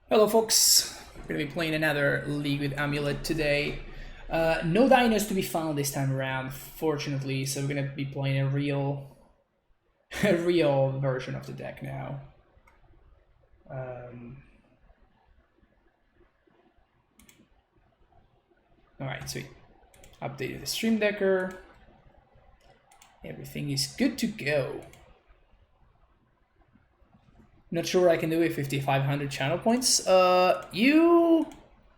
Hello folks, we're going to be playing another League with Amulet today. No dinos to be found this time around, fortunately, so we're going to be playing a real version of the deck now. Alright, sweet. Updated the stream decker. Everything is good to go. Not sure what I can do with 5,500 channel points. You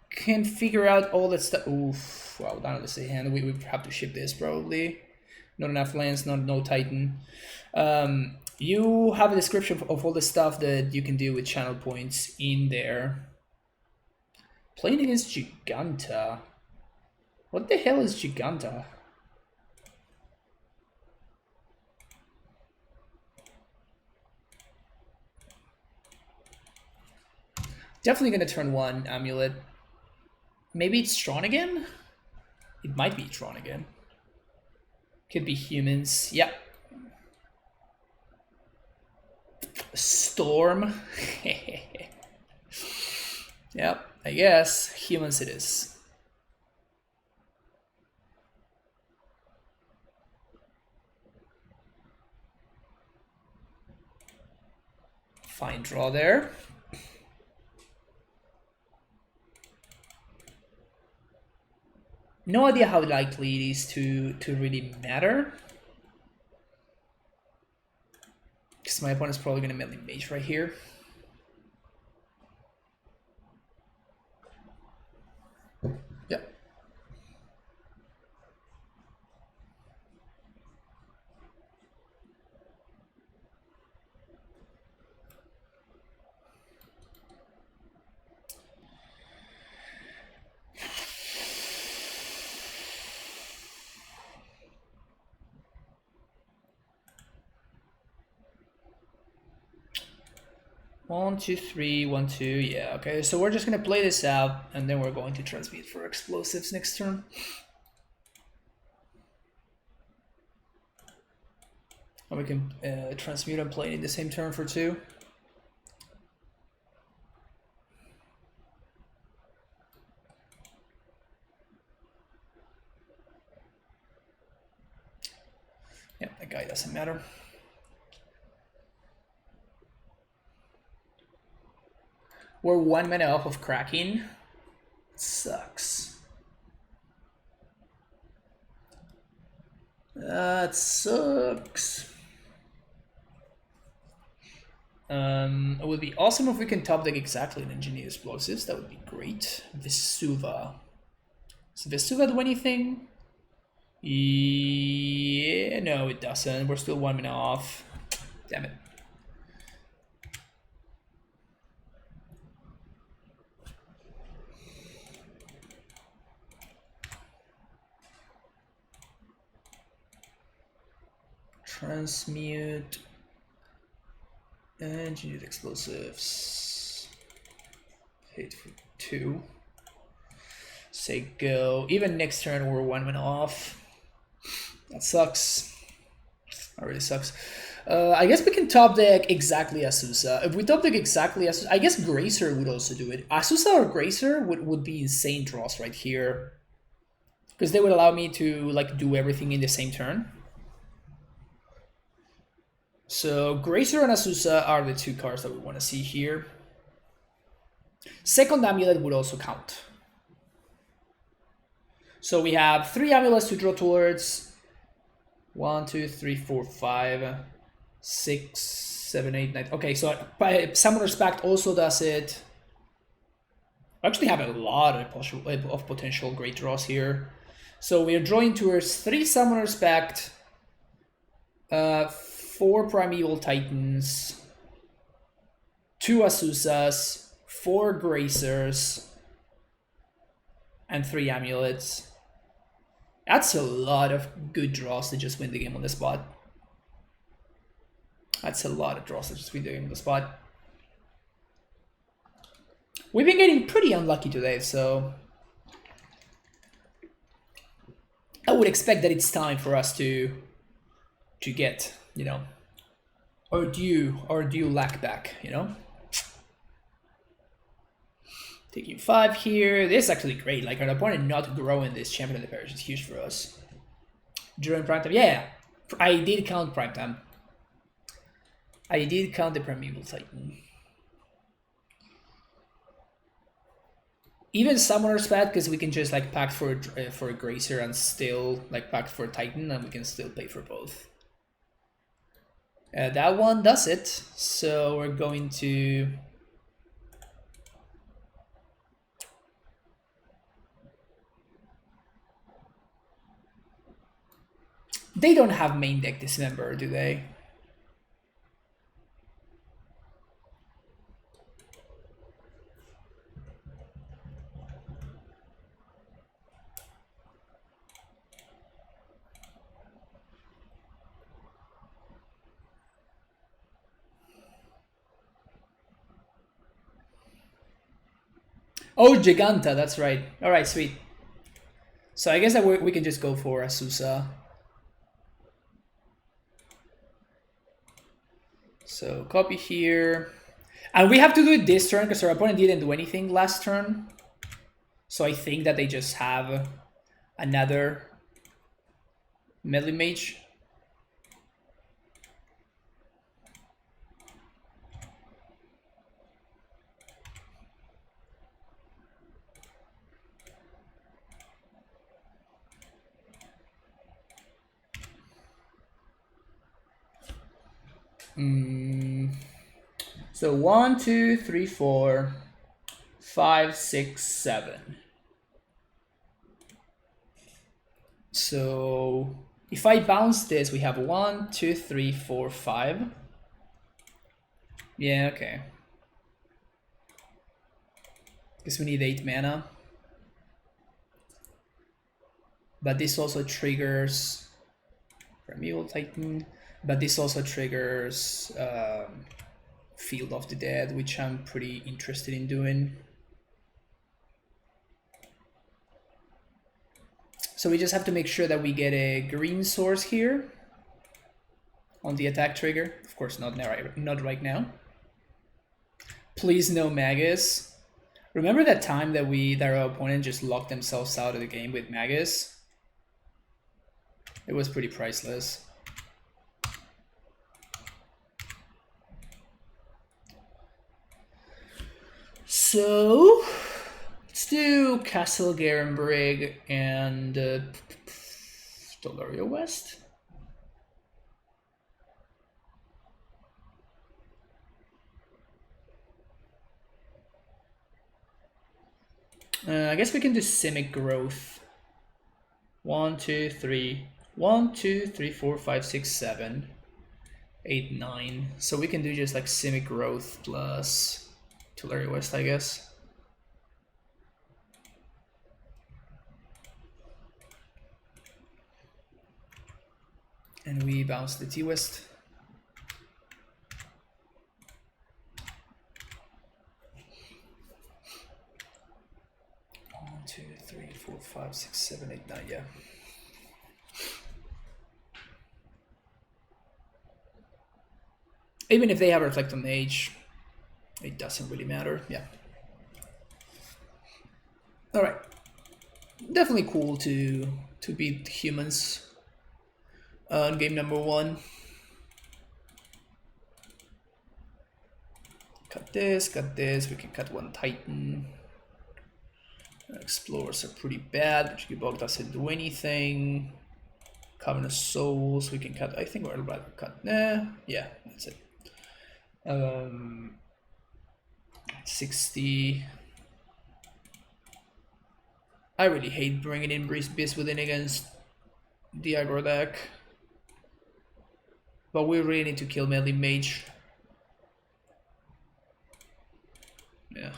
can figure out all that stuff. Oof, well, down to the sea hand. We have to ship this probably. Not enough lands, no Titan. You have a description of all the stuff that you can do with channel points in there. Playing against Giganta. What the hell is Giganta? Definitely gonna turn one Amulet. Maybe it's Tron again? It might be Tron again. Could be humans. Yep. Storm. Yep, I guess. Humans it is. Fine draw there. No idea how likely it is to really matter. Because my opponent's probably going to melee mage right here. Yep. One, two, three, 1, 2. Yeah, okay. So we're just gonna play this out, and then we're going to transmute for explosives next turn. And we can transmute and play in the same turn for 2. Yeah, that guy doesn't matter. We're 1 mana off of cracking. It sucks. That sucks. It would be awesome if we can top deck exactly an Engineer Explosives. That would be great. Vesuva. Does Vesuva do anything? Yeah, no, it doesn't. We're still 1 mana off. Damn it. Transmute. Engineered Explosives. Hit for 2. Say go. Even next turn we're 1 mana off. That sucks. That really sucks. I guess we can top deck exactly Asusa. If we top deck exactly Asusa, I guess Gracer would also do it. Asusa or Gracer would be insane draws right here. Because they would allow me to like do everything in the same turn. So Gracer and Asusa are the 2 cards that we want to see here. Second Amulet would also count. So we have 3 amulets to draw towards. 1, 2, 3, 4, 5, 6, 7, 8, 9. Okay, so Summoner's Pact also does it. I actually have a lot of potential great draws here. So we are drawing towards 3 Summoner's Pact, 4 Primeval Titans, 2 Asusas, 4 Gracers, and 3 Amulets. That's a lot of good draws to just win the game on the spot. That's a lot of draws to just win the game on the spot. We've been getting pretty unlucky today, so I would expect that it's time for us to get, you know, our due lack back, you know? Taking 5 here. This is actually great. Like, our opponent not growing this champion of the parish is huge for us. During prime time, yeah, I did count prime time. I did count the Primeval Titan. Even Summoner's bad because we can just like pact for a Gracer and still like pact for a Titan, and we can still pay for both. That one does it. So we're going to. They don't have main deck Dismember, do they? Oh, Giganta, that's right. All right, sweet. So I guess that we can just go for Azusa. So copy here. And we have to do it this turn because our opponent didn't do anything last turn. So I think that they just have another Melee Mage. So 1, 2, 3, 4, 5, 6, 7. So if I bounce this, we have 1, 2, 3, 4, 5. Yeah, okay. Guess we need 8 mana. But this also triggers Primeval Titan. But this also triggers Field of the Dead, which I'm pretty interested in doing. So we just have to make sure that we get a green source here on the attack trigger. Of course, not right now. Please no Magus. Remember that time that our opponent just locked themselves out of the game with Magus? It was pretty priceless. So let's do Castle Garenbrig and Dolorio West. I guess we can do Simic Growth. 1, 2, 3. 1, 2, 3, 4, 5, 6, 7, 8, 9. So we can do just like Simic Growth plus Tularia West, I guess. And we bounce the T-West. One, 2, 3, 4, 5, 6, 7, 8, 9, yeah. Even if they have Reflect on Mage, it doesn't really matter, yeah. Alright. Definitely cool to beat humans on game number 1. Cut this, we can cut 1 Titan. Explorers are pretty bad, but Jigibog doesn't do anything. Coven of Souls, we can cut, I think we're rather cut, yeah, that's it. 60. I really hate bringing in Beast Within against the aggro deck. But we really need to kill Melee Mage. Yeah.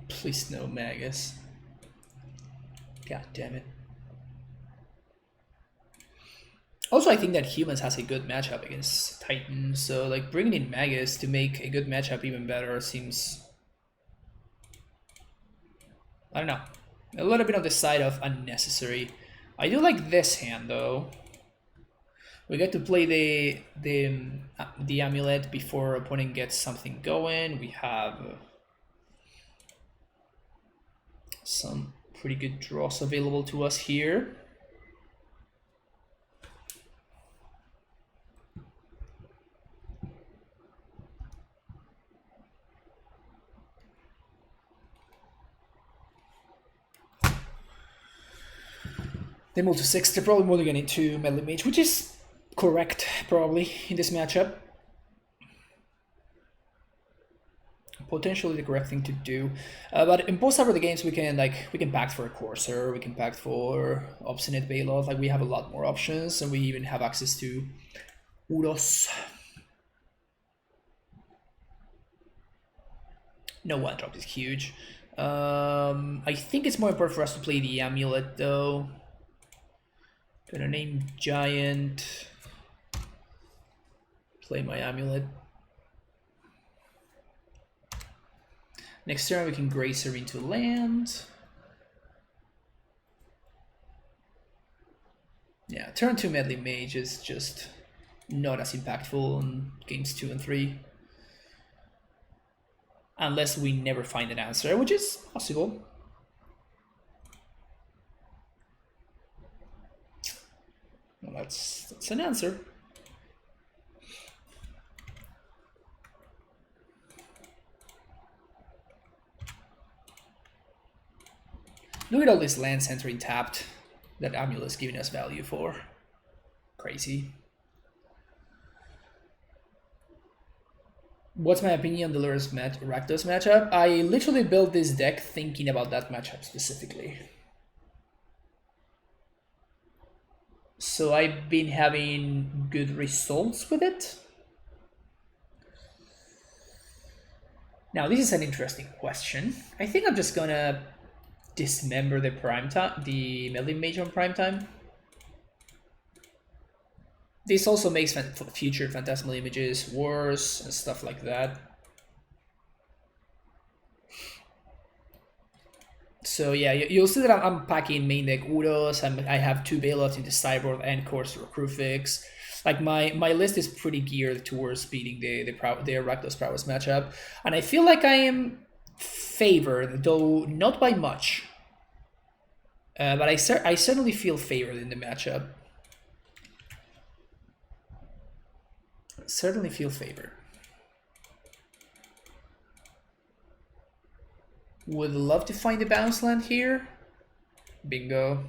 Please no Magus. God damn it. Also, I think that Humans has a good matchup against Titan, so like bringing in Magus to make a good matchup even better seems, I don't know, a little bit on the side of unnecessary. I do like this hand though. We get to play the amulet before opponent gets something going. We have some pretty good draws available to us here. They move to 6. They're probably mulliganing into Melee Mage, which is correct, probably, in this matchup. Potentially the correct thing to do. But in both of the games, we can pact for a Courser, we can pact for Obstinate Bailoff. Like, we have a lot more options, and we even have access to Uros. No one drop is huge. I think it's more important for us to play the amulet, though. Gonna name Giant. Play my amulet. Next turn we can grace her into land. Yeah, turn 2 Medley Mage is just not as impactful in games 2 and 3. Unless we never find an answer, which is possible. Well, that's an answer. Look at all this lands entering tapped that Amulet is giving us value for. Crazy. What's my opinion on the Rakdos matchup? I literally built this deck thinking about that matchup specifically. So I've been having good results with it. Now this is an interesting question. I think I'm just gonna dismember the Melee Mage on primetime. This also makes future Phantasmal Images worse and stuff like that. So yeah, you'll see that I'm packing main deck Uros, and I have 2 Bailouts into sideboard and Courser Crewfix. Like my list is pretty geared towards beating the Rakdos Prowess matchup, and I feel like I am favored, though not by much. But I certainly feel favored in the matchup. Certainly feel favored. Would love to find a bounce land here. Bingo.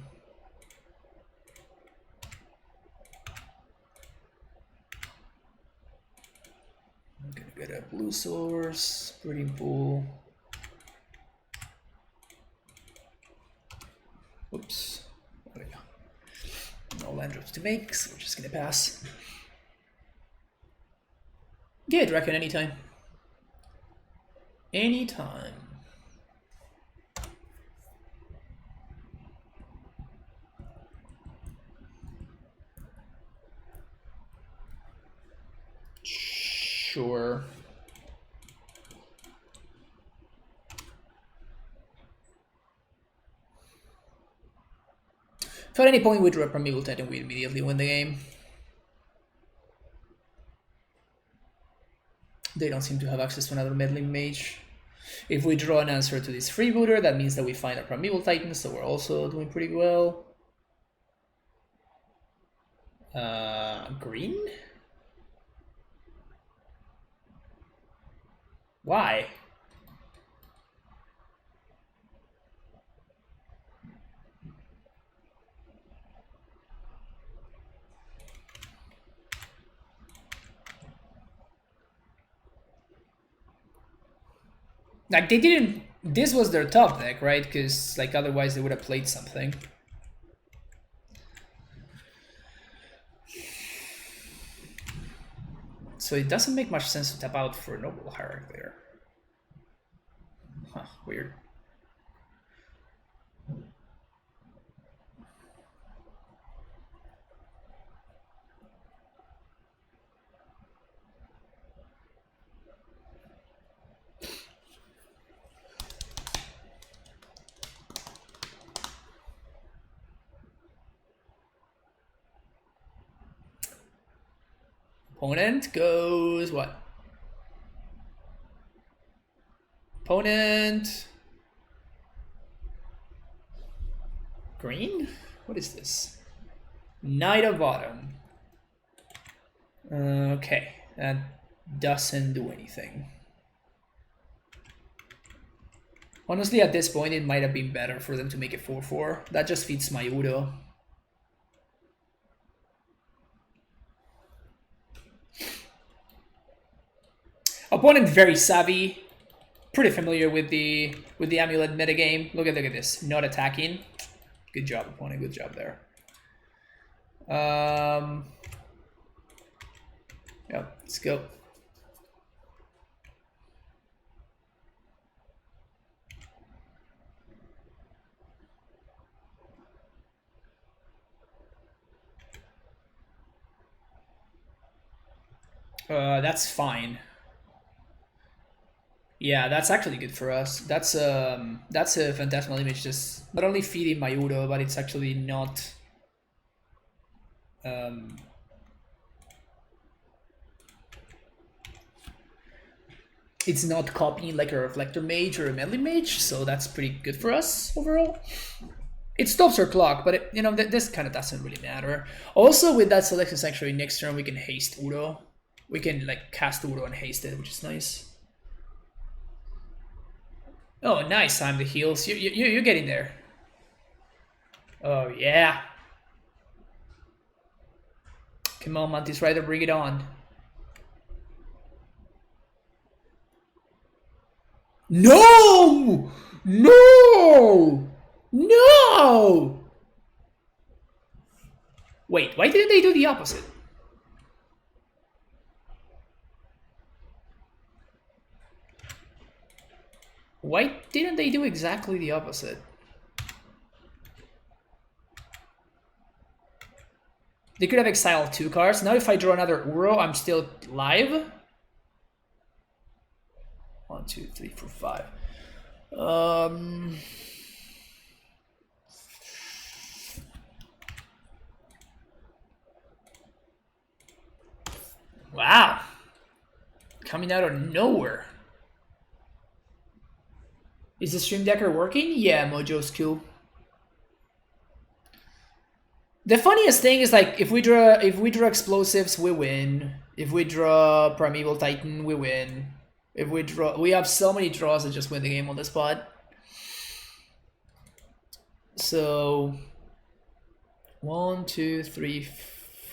I'm gonna get a blue source, breeding pool. Oops. There we go. No land drops to make, so we're just gonna pass. Yeah, Draken anytime. Anytime. Sure. If at any point we drop Primeval Titan, we immediately win the game. They don't seem to have access to another Meddling Mage. If we draw an answer to this freebooter, that means that we find a Primeval Titan, so we're also doing pretty well. Green? Why? Like, they didn't... This was their top deck, right? Because, like, otherwise they would have played something. So it doesn't make much sense to tap out for Noble Hierarch there. Huh, weird. Opponent goes what? Opponent green? What is this? Knight of Autumn. Okay, that doesn't do anything. Honestly, at this point, it might have been better for them to make it 4-4. That just feeds my Udo. Opponent very savvy, pretty familiar with the amulet metagame. Look at this, not attacking. Good job, opponent. Good job there. Yeah, let's go. That's fine. Yeah, that's actually good for us. That's a phantasmal image, just not only feeding my Udo, but it's actually not it's not copying like a reflector mage or a melee mage, so that's pretty good for us overall. It stops our clock, but you know, this kind of doesn't really matter. Also, with that selection sanctuary next turn, we can haste Udo. We can like cast Udo and haste it, which is nice. Oh, nice, I'm the heals. You're getting there. Oh yeah. Come on, Mantis Rider, bring it on. No! No! No! Wait, why didn't they do the opposite? Why didn't they do exactly the opposite? They could have exiled 2 cards. Now if I draw another Uro, I'm still live. 1, 2, 3, 4, 5. Wow. Coming out of nowhere. Is the Stream Decker working? Yeah, Mojo's cool. The funniest thing is like if we draw explosives, we win. If we draw Primeval Titan, we win. If we have so many draws that just win the game on the spot. So 1, 2, 3,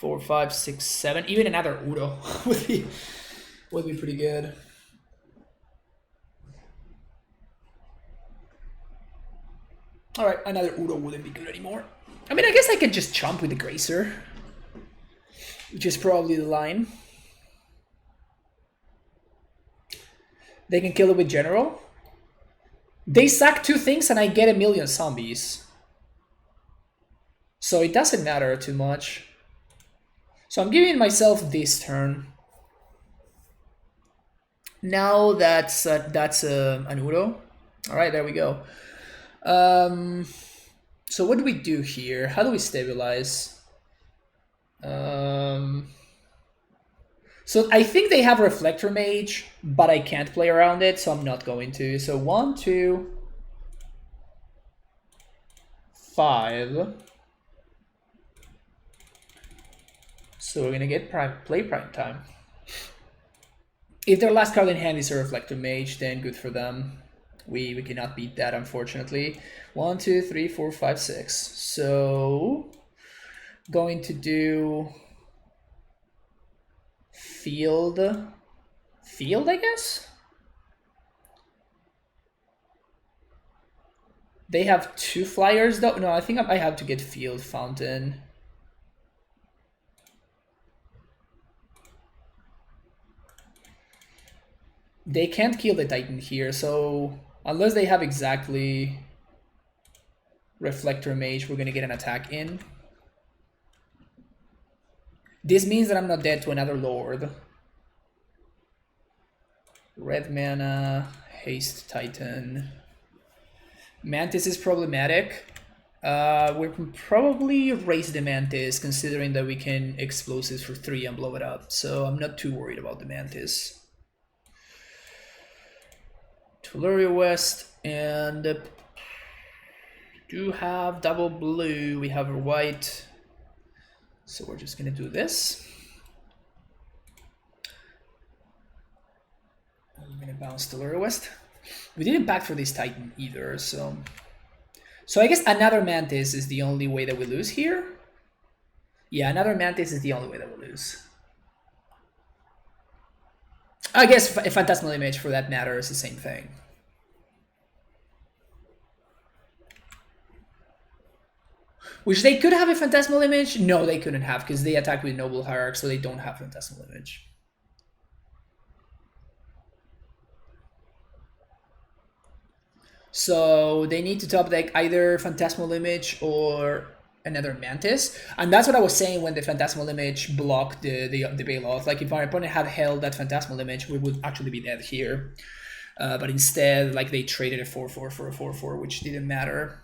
4, 5, 6, 7. Even another Udo would be pretty good. All right, another Udo wouldn't be good anymore. I mean, I guess I could just chomp with the Gracer, which is probably the line. They can kill it with General. They sack 2 things and I get 1,000,000 zombies. So it doesn't matter too much. So I'm giving myself this turn. Now that's an Udo. All right, there we go. So what do we do here? How do we stabilize? So I think they have Reflector Mage, but I can't play around it, so I'm not going to. So 1, 2, 5. So we're gonna get play prime time. If their last card in hand is a Reflector Mage, then good for them. We cannot beat that, unfortunately. 1, 2, 3, 4, 5, 6. So going to do field, I guess. They have 2 flyers though. No, I think I have to get field fountain. They can't kill the Titan here, so unless they have exactly Reflector Mage, we're gonna get an attack in. This means that I'm not dead to another Lord. Red mana, Haste Titan. Mantis is problematic. We can probably raise the Mantis, considering that we can explosives for 3 and blow it up. So I'm not too worried about the Mantis. Tuluria West, and do have double blue. We have a white. So we're just gonna do this. I'm gonna bounce Tuluria West. We didn't back for this Titan either, so I guess another Mantis is the only way that we lose here. Yeah, another Mantis is the only way that we lose. I guess a Phantasmal Image, for that matter, is the same thing. Which they could have a Phantasmal Image? No, they couldn't have, because they attack with Noble Hierarch, so they don't have Phantasmal Image. So they need to top deck either Phantasmal Image or another Mantis. And that's what I was saying when the Phantasmal Image blocked the bailout. Like, if our opponent had held that Phantasmal Image, we would actually be dead here. But instead, like, they traded a 4-4 for a 4-4, which didn't matter.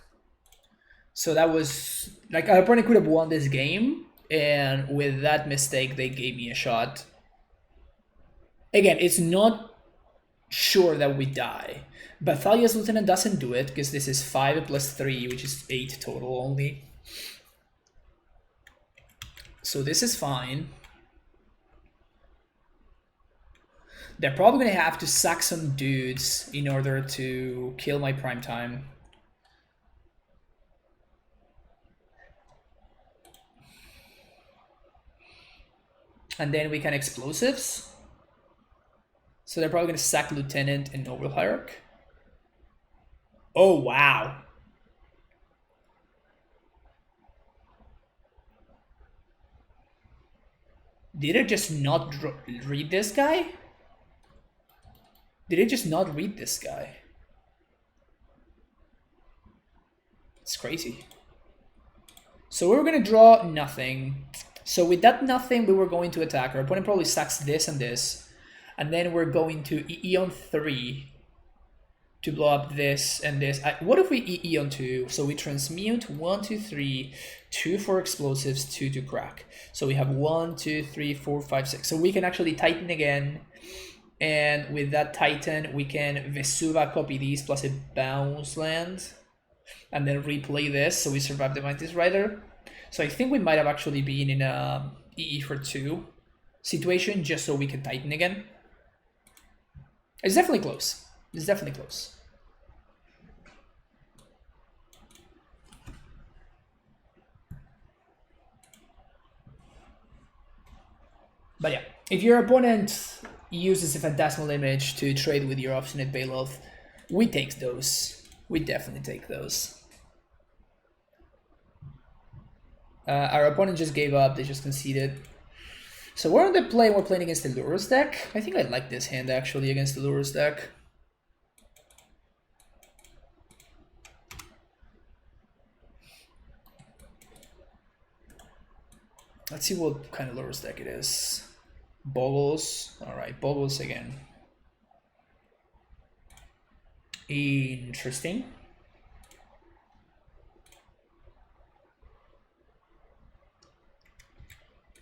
So that was, like, our opponent could have won this game, and with that mistake, they gave me a shot. Again, it's not sure that we die, but Thalia's Lieutenant doesn't do it, because this is 5 plus 3, which is 8 total only. So this is fine. They're probably going to have to sack some dudes in order to kill my primetime. And then we can explosives. So they're probably going to sack Lieutenant and Noble Hierarch. Oh, wow. Did it just not read this guy? Did it just not read this guy? It's crazy. So we were going to draw nothing. So with that nothing, we were going to attack. Our opponent probably sacks this and this. And then we're going to EE on 3 to blow up this and this. What if we EE on 2? So we transmute 1, 2, 3, 2 for explosives, 2 to crack. So we have 1, 2, 3, 4, 5, 6. So we can actually Titan again. And with that Titan, we can Vesuva copy these plus a bounce land. And then replay this, so we survive the Mantis Rider. So I think we might have actually been in a EE for 2 situation, just so we can Titan again. It's definitely close. It's definitely close. But yeah, if your opponent uses a Phantasmal Image to trade with your Obstinate Bailoff, we take those. We definitely take those. Our opponent just gave up, they just conceded. So we're on the play, we're playing against the Lurus deck. I think I like this hand actually against the Lurus deck. Let's see what kind of Lurus deck it is. Boggles. Alright, Boggles again. Interesting.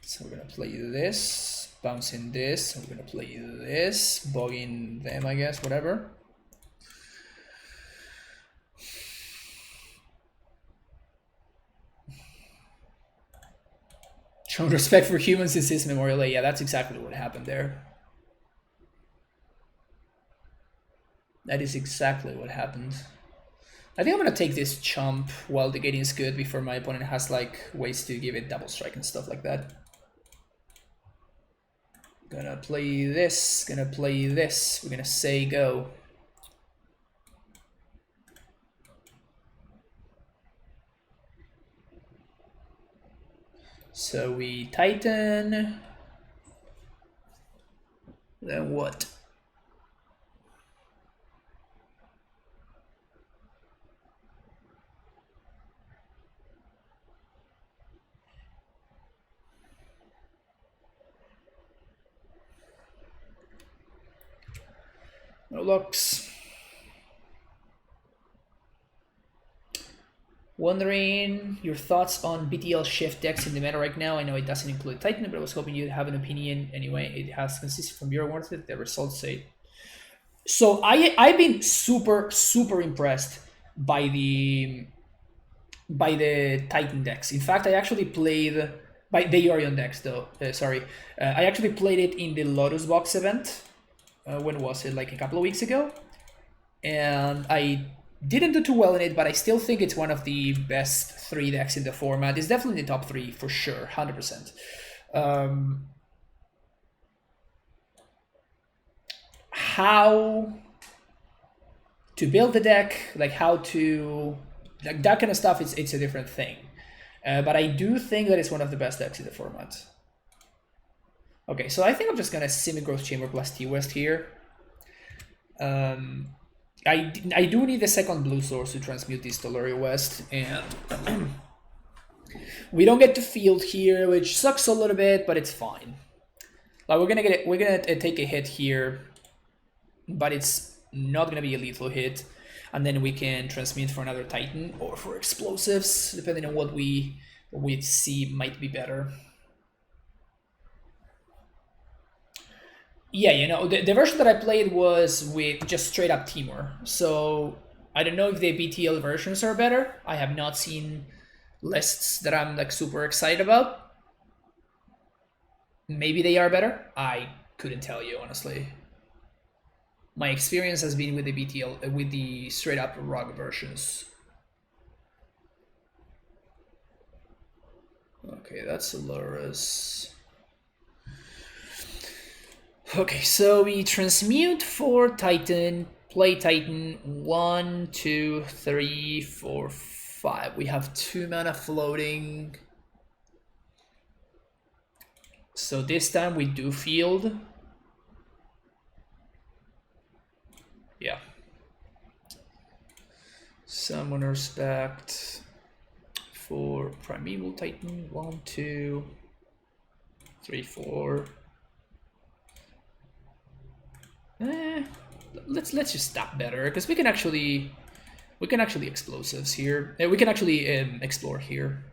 So we're gonna play this, bouncing this, we're gonna play this, bogging them, I guess, whatever. Showing respect for humans since his Memorial Day. Yeah, that's exactly what happened there. That is exactly what happened. I think I'm gonna take this chump while the gating is good before my opponent has like ways to give it double strike and stuff like that. Gonna play this, gonna play this, we're gonna say go. So we Titan. Then what? No locks. Wondering your thoughts on BTL shift decks in the meta right now. I know it doesn't include Titan, but I was hoping you'd have an opinion anyway. It has consistent from your words with the results say. So I've been super impressed by the Titan decks. In fact, I actually played by the Orion decks though. I actually played it in the Lotus Box event. When was it? Like a couple of weeks ago, and I didn't do too well in it, but I still think it's one of the best 3 decks in the format. It's definitely in the top 3 for sure, 100%. How to build the deck, like how to, like that kind of stuff, it's a different thing. But I do think that it's one of the best decks in the format. Okay, so I think I'm just gonna Semi-Growth Chamber plus T-West here. I do need the second blue source to transmute this Tolari West, and we don't get to field here, which sucks a little bit, but it's fine. Like we're gonna take a hit here, but it's not gonna be a lethal hit, and then we can transmute for another Titan or for explosives, depending on what we see might be better. Yeah, you know, the version that I played was with just straight up Timur. So I don't know if the BTL versions are better. I have not seen lists that I'm like super excited about. Maybe they are better. I couldn't tell you, honestly. My experience has been with the BTL, with the straight up ROG versions. Okay, that's Loris. Okay, so we transmute for Titan, play Titan, 1, 2, 3, 4, 5. We have 2 mana floating. So this time we do field. Yeah. Summoner stacked for Primeval Titan, 1, 2, 3, 4. Let's just stop better, because we can actually explosives here. We can actually explore here.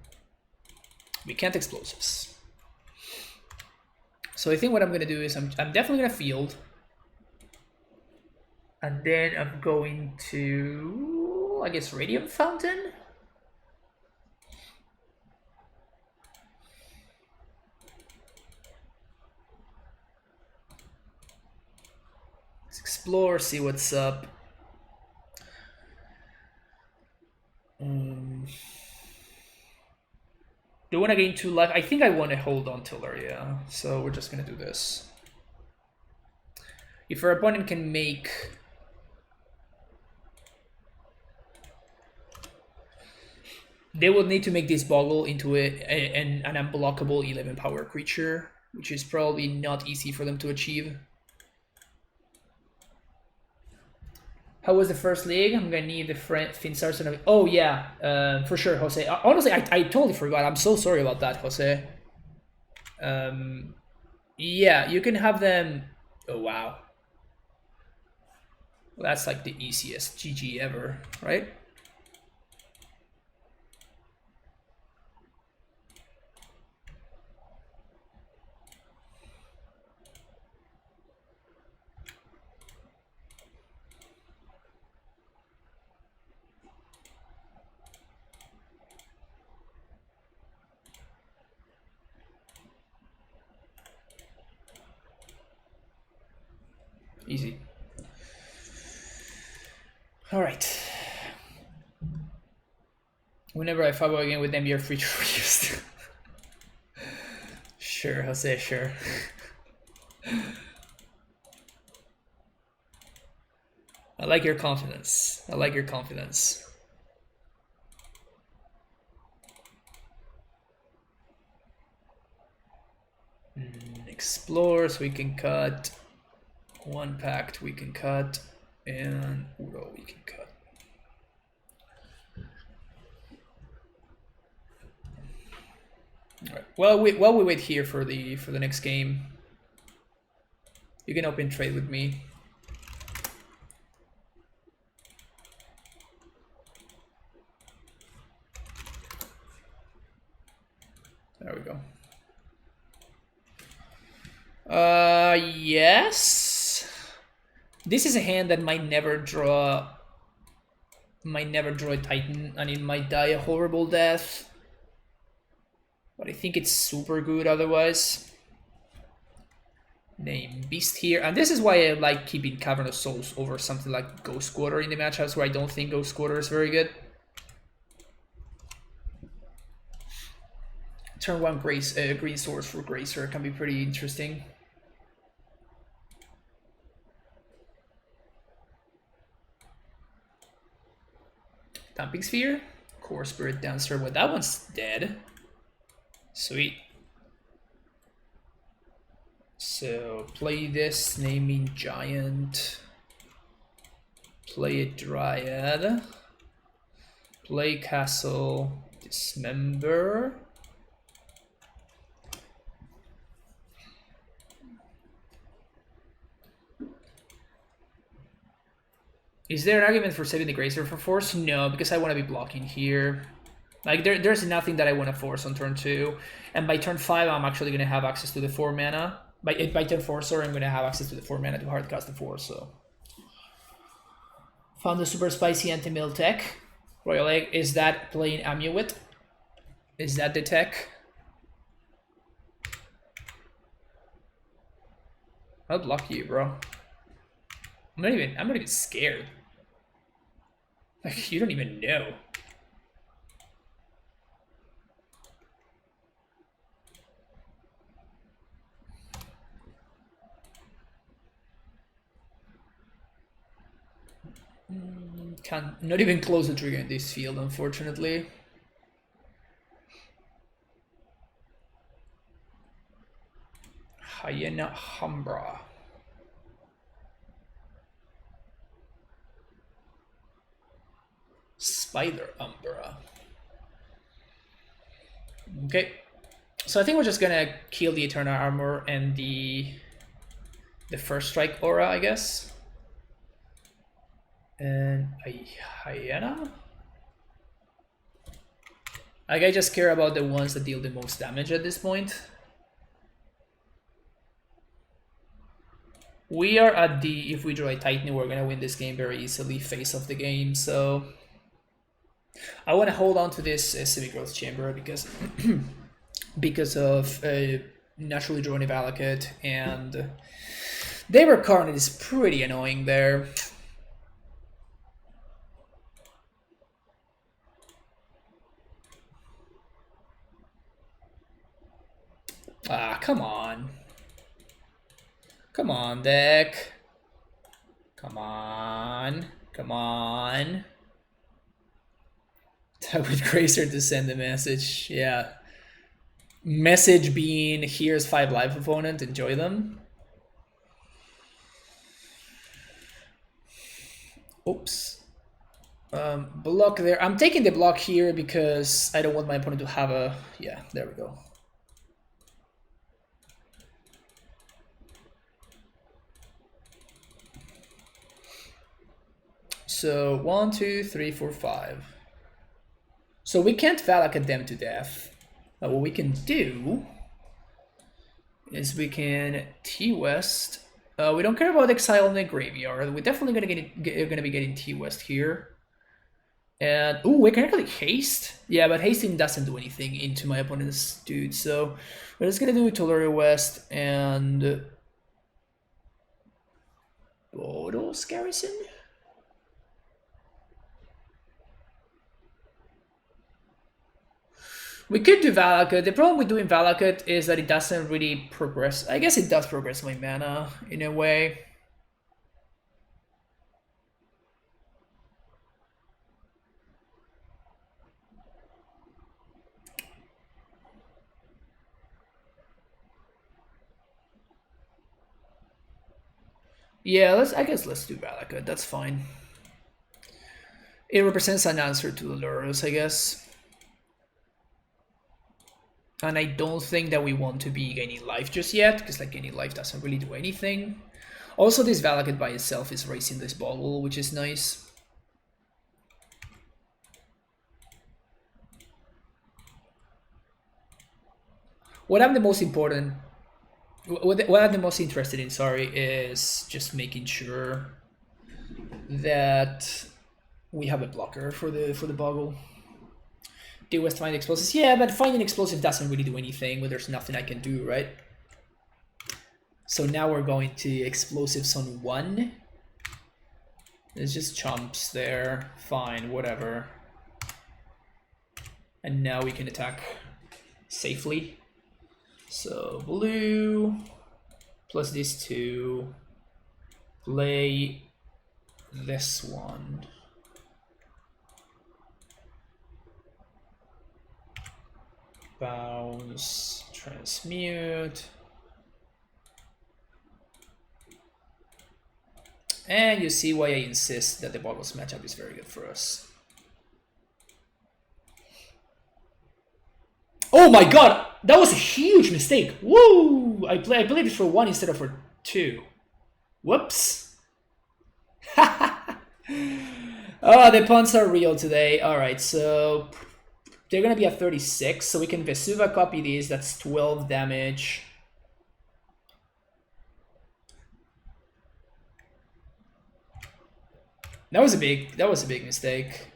We can't explosives. So I think what I'm gonna do is I'm definitely gonna field, and then I'm going to, I guess, Radiant Fountain. Let's explore, see what's up. Do I want to gain 2 life? I think I want to hold on to Luria, so we're just gonna do this. If our opponent can make they would need to make this Boggle into an unblockable 11 power creature, which is probably not easy for them to achieve. How was the first league? I'm gonna need the Finsars and oh yeah, for sure, Jose. Honestly, I totally forgot. I'm so sorry about that, Jose. Yeah, you can have them. Oh wow, well, that's like the easiest GG ever, right? Easy. All right. Whenever I follow again with them, you're free to reuse. Sure, Jose, sure. I like your confidence. I like your confidence. Explore, so we can cut. 1 pact we can cut, and Uro we can cut. All right. Well, while we wait here for the next game, you can open trade with me. There we go. Yes. This is a hand that might never draw a Titan, and it might die a horrible death. But I think it's super good otherwise. Name Beast here. And this is why I like keeping Cavern of Souls over something like Ghost Quarter in the matchups where I don't think Ghost Quarter is very good. Turn 1 green source for Gracer can be pretty interesting. Dumping Sphere, Core Spirit Dancer. Well, that one's dead. Sweet. So play this Naming Giant. Play a Dryad. Play Castle Dismember. Is there an argument for saving the Gracer for force? No, because I want to be blocking here. Like, there's nothing that I want to force on turn 2. And by turn 5, I'm actually going to have access to the 4 mana. By turn 4, sorry, I'm going to have access to the 4 mana to hardcast the 4, so. Found the super spicy anti-mill tech. Royal Egg, is that playing Amulet? Is that the tech? I'll block you, bro. I'm not even scared. Like, you don't even know. Can't, not even close the trigger in this field, unfortunately. Hyena Humbra. Spider Umbra. Okay, so I think we're just gonna kill the Eternal Armor and the First Strike Aura, I guess. And a Hyena? Like, I just care about the ones that deal the most damage at this point. We are at the, if we draw a Titan, we're gonna win this game very easily, face of the game, so I want to hold on to this Civic Growth Chamber because because of naturally drawing a Valakut, and Daybreak Carnage is pretty annoying there. Ah, come on. Come on, deck. Come on. Come on. That would Gracer to send the message. Yeah. Message being, here's 5 life opponent, enjoy them. Oops. Block there. I'm taking the block here because I don't want my opponent to have a... Yeah, there we go. So 1, 2, 3, 4, 5. So we can't Valakut them to death. But what we can do is we can T-West. We don't care about exile in the graveyard. We're definitely gonna be getting T-West here. And ooh, we can actually haste. Yeah, but hasting doesn't do anything into my opponent's dude. So we're just gonna do Tolaria West and Bodos Garrison. We could do Valakut. The problem with doing Valakut is that it doesn't really progress. I guess it does progress my mana in a way. Yeah, I guess let's do Valakut. That's fine. It represents an answer to the Lurus, I guess. And I don't think that we want to be gaining life just yet, because like gaining life doesn't really do anything. Also, this Valakut by itself is raising this bottle, which is nice. what I'm the most important, what I'm the most interested in, sorry, is just making sure that we have a blocker for the boggle. DOESN find explosives. Yeah, but finding explosive doesn't really do anything, but there's nothing I can do, right? So now we're going to explosives on 1. There's just chumps there. Fine, whatever. And now we can attack safely. So blue plus these 2. Play this one. Bounce, transmute. And you see why I insist that the boggles matchup is very good for us. Oh my god! That was a huge mistake! Woo! I played it for 1 instead of for 2. Whoops! Oh, the puns are real today. Alright, so they're gonna be at 36, so we can Vesuva copy these. That's 12 damage. That was a big mistake.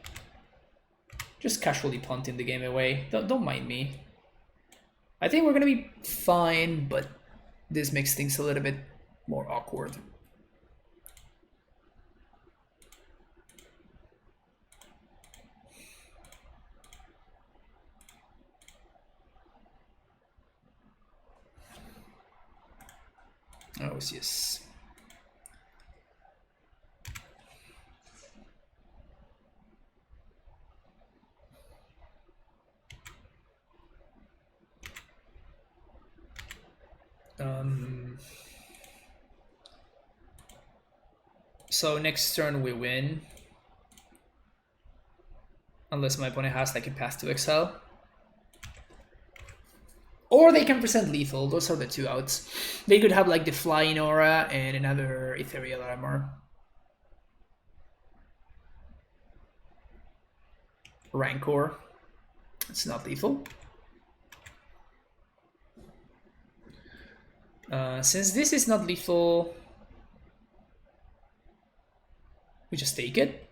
Just casually punting the game away. Don't mind me. I think we're gonna be fine, but this makes things a little bit more awkward. Oh, yes. So next turn we win. Unless my opponent has like a path to exile. Or they can present lethal. Those are the 2 outs. They could have like the flying aura and another ethereal armor. Rancor. It's not lethal. Since this is not lethal, we just take it.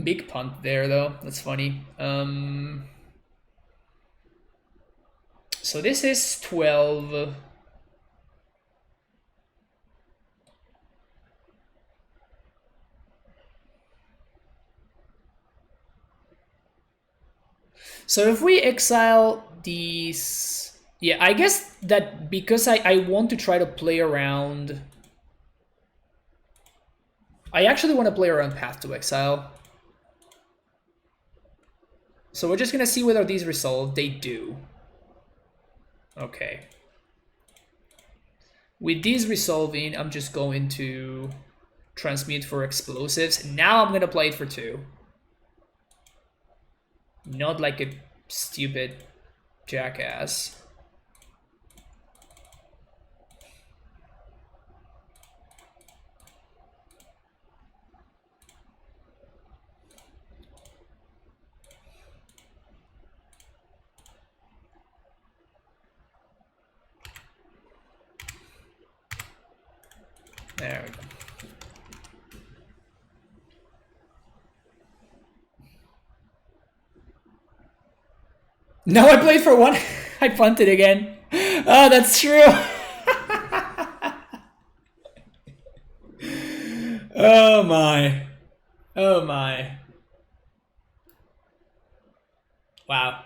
Big punt there, though. That's funny. So this is 12. So if we exile these... Yeah, I guess that because I want to try to play around... I actually want to play around Path to Exile. So we're just going to see whether these resolve. They do. Okay. With these resolving, I'm just going to transmute for explosives. Now I'm going to play it for 2. Not like a stupid jackass. There we go. No, I played for 1. I punted again. Oh, that's true. Oh my. Oh my. Wow.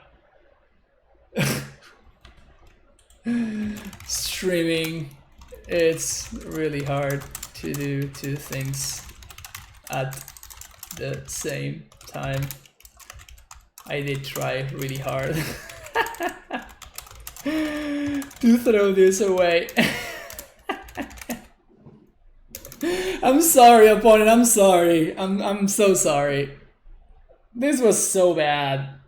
Streaming. It's really hard to do 2 things at the same time. I did try really hard to throw this away. I'm sorry, opponent. I'm sorry. I'm so sorry. This was so bad.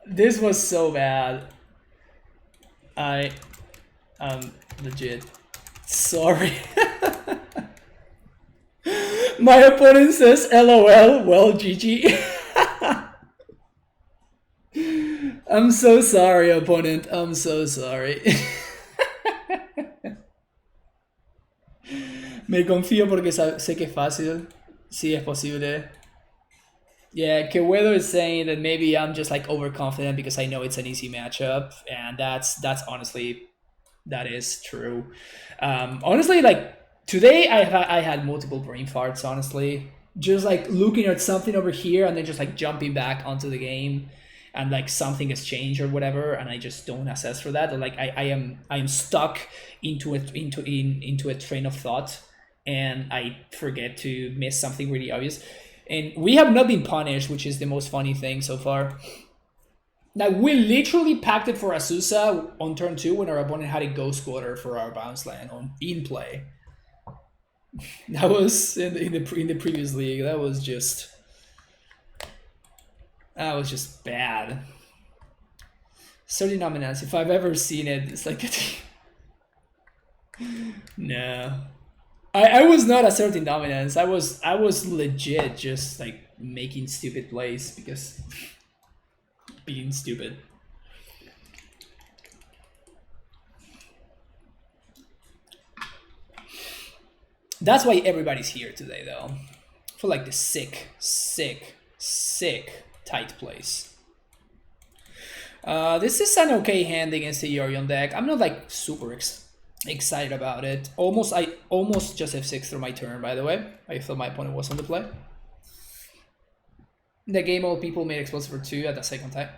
This was so bad. I am legit sorry. My opponent says LOL, well GG. I'm so sorry, opponent. I'm so sorry. Me confío porque sé que es fácil. Sí, es posible. Yeah, Kewedo is saying that maybe I'm just like overconfident because I know it's an easy matchup, and that's honestly, that is true. Honestly, like today I had multiple brain farts. Honestly, just like looking at something over here and then just like jumping back onto the game, and like something has changed or whatever, and I just don't assess for that. Like I am stuck into a train of thought, and I forget to miss something really obvious. And we have not been punished, which is the most funny thing so far. Now, we literally packed it for Azusa on turn 2 when our opponent had a Ghost Quarter for our bounce land in play. That was in the previous league. That was just bad. 30 dominance. If I've ever seen it, it's like no. I was not asserting dominance. I was legit just like making stupid plays because being stupid. That's why everybody's here today, though. For like the sick tight plays. This is an okay hand against the Yorion deck. I'm not like super excited about it. I almost just F6 through my turn, by the way. I thought my opponent was on the play. The game all people made explosive for 2 at the second time.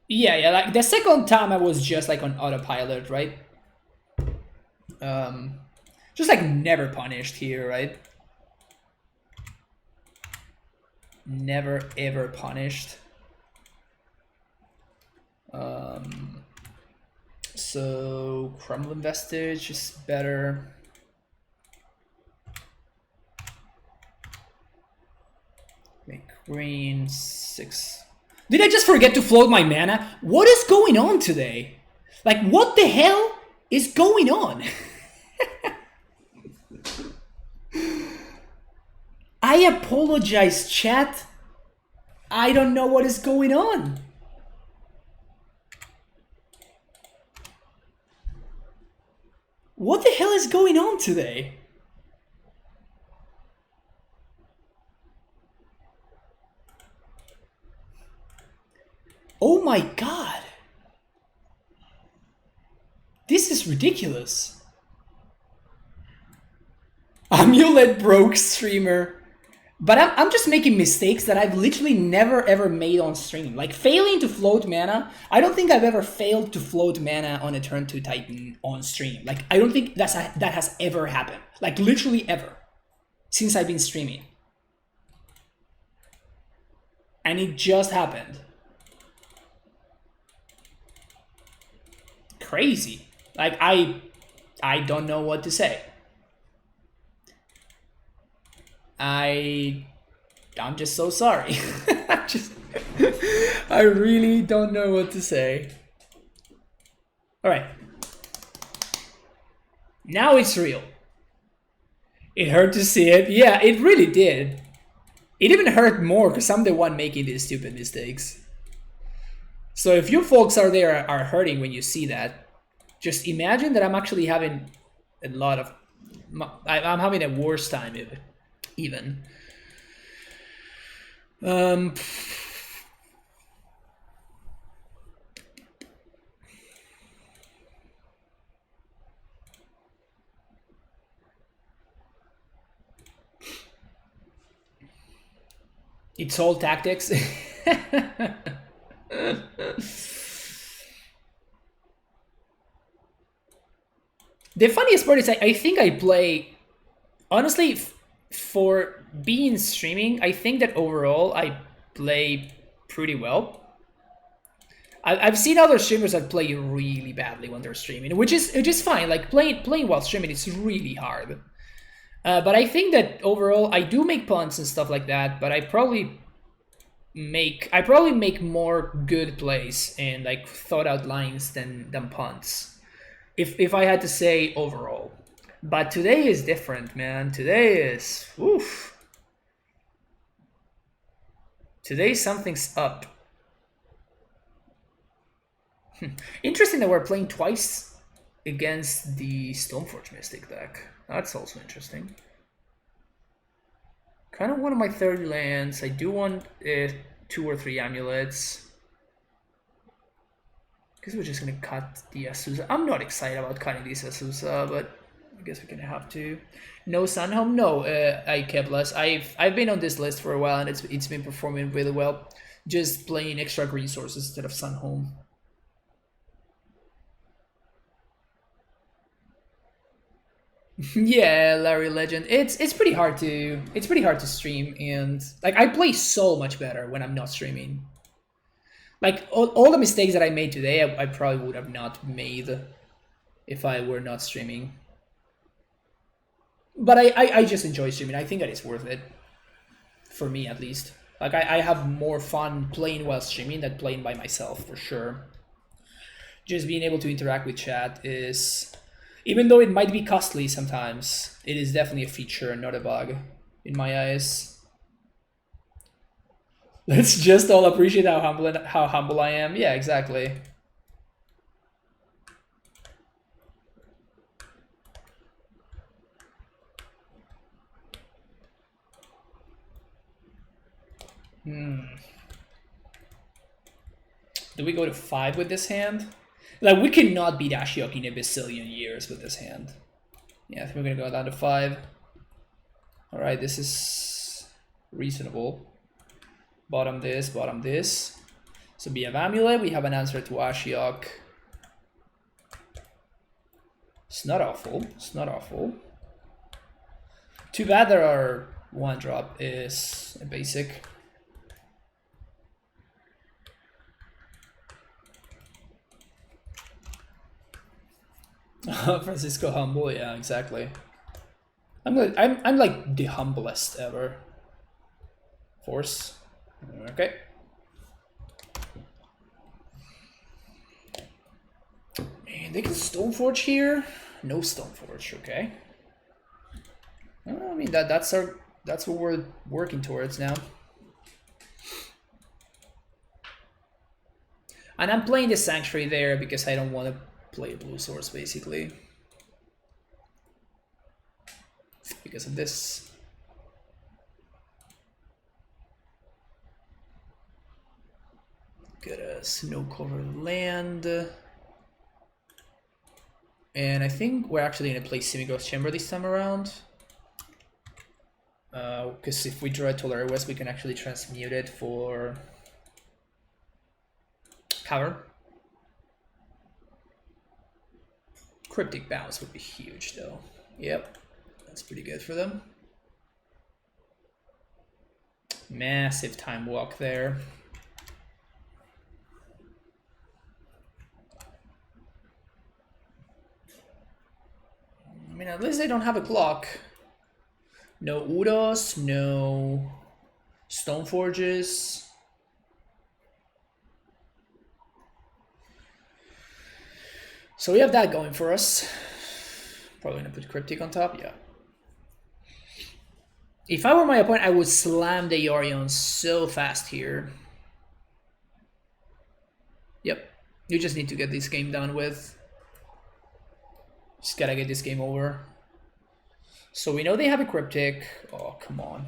Yeah, like the second time I was just like on autopilot, right? Just like never punished here, right? Never ever punished. So Crumbling Vestige is better. Make green 6. Did I just forget to float my mana? What is going on today? Like, what the hell is going on? I apologize, chat. I don't know what is going on. What the hell is going on today? Oh my god. This is ridiculous. Amulet broke streamer. But I'm just making mistakes that I've literally never ever made on stream. Like failing to float mana. I don't think I've ever failed to float mana on a turn 2 Titan on stream. Like I don't think that has ever happened. Like literally ever. Since I've been streaming. And it just happened. Crazy. Like I don't know what to say. I'm just so sorry. I really don't know what to say. All right. Now it's real. It hurt to see it. Yeah, it really did. It even hurt more because I'm the one making these stupid mistakes. So if you folks are hurting when you see that, just imagine that I'm actually having a lot of... I'm having a worse time even. It's all tactics. The funniest part is I think I play... Honestly, for being streaming, I think that overall I play pretty well. I've seen other streamers that play really badly when they're streaming, which is fine. Like playing while streaming is really hard. But I think that overall I do make punts and stuff like that. But I probably make more good plays and like thought out lines than punts. if I had to say overall. But today is different, man. Today is oof. Today something's up. Interesting that we're playing twice against the Stoneforge Mystic deck. That's also interesting. Kind of one of my third lands. I do want 2 or 3 amulets. Because we're just gonna cut the Azusa. I'm not excited about cutting these Azusa, but I guess we're gonna have to. No Sunhome? No, I kept less. I've been on this list for a while and it's been performing really well. Just playing extra resources instead of Sunhome. Yeah, Larry Legend. It's pretty hard to stream, and like I play so much better when I'm not streaming. Like all the mistakes that I made today, I probably would have not made if I were not streaming. But I just enjoy streaming. I think that it's worth it. For me at least. Like I have more fun playing while streaming than playing by myself for sure. Just being able to interact with chat is, even though it might be costly sometimes, it is definitely a feature, not a bug, in my eyes. Let's just all appreciate how humble I am. Yeah, exactly. Do we go to 5 with this hand? Like, we cannot beat Ashiok in a bazillion years with this hand. Yeah, I think we're gonna go down to 5. Alright, this is reasonable. Bottom this, bottom this. So we have Amulet, we have an answer to Ashiok. It's not awful, it's not awful. Too bad that our 1-drop is a basic. Francisco humble, yeah, exactly. I'm like the humblest ever. Force. Okay. Man, they can Stoneforge here. No Stoneforge. Okay. I mean that's what we're working towards now. And I'm playing the Sanctuary there because I don't want to play a blue source basically. Because of this. Got a snow-covered land. And I think we're actually going to play Semi-Ghost Chamber this time around. Because if we draw a Tolari West, we can actually transmute it for cover. Cryptic Bounce would be huge though. Yep, that's pretty good for them. Massive Time Walk there. I mean, at least they don't have a clock. No Udos, no Stoneforges. So we have that going for us. Probably gonna put Cryptic on top, yeah. If I were my opponent, I would slam the Yorion so fast here. Yep, you just need to get this game done with. Just gotta get this game over. So we know they have a Cryptic. Oh, come on.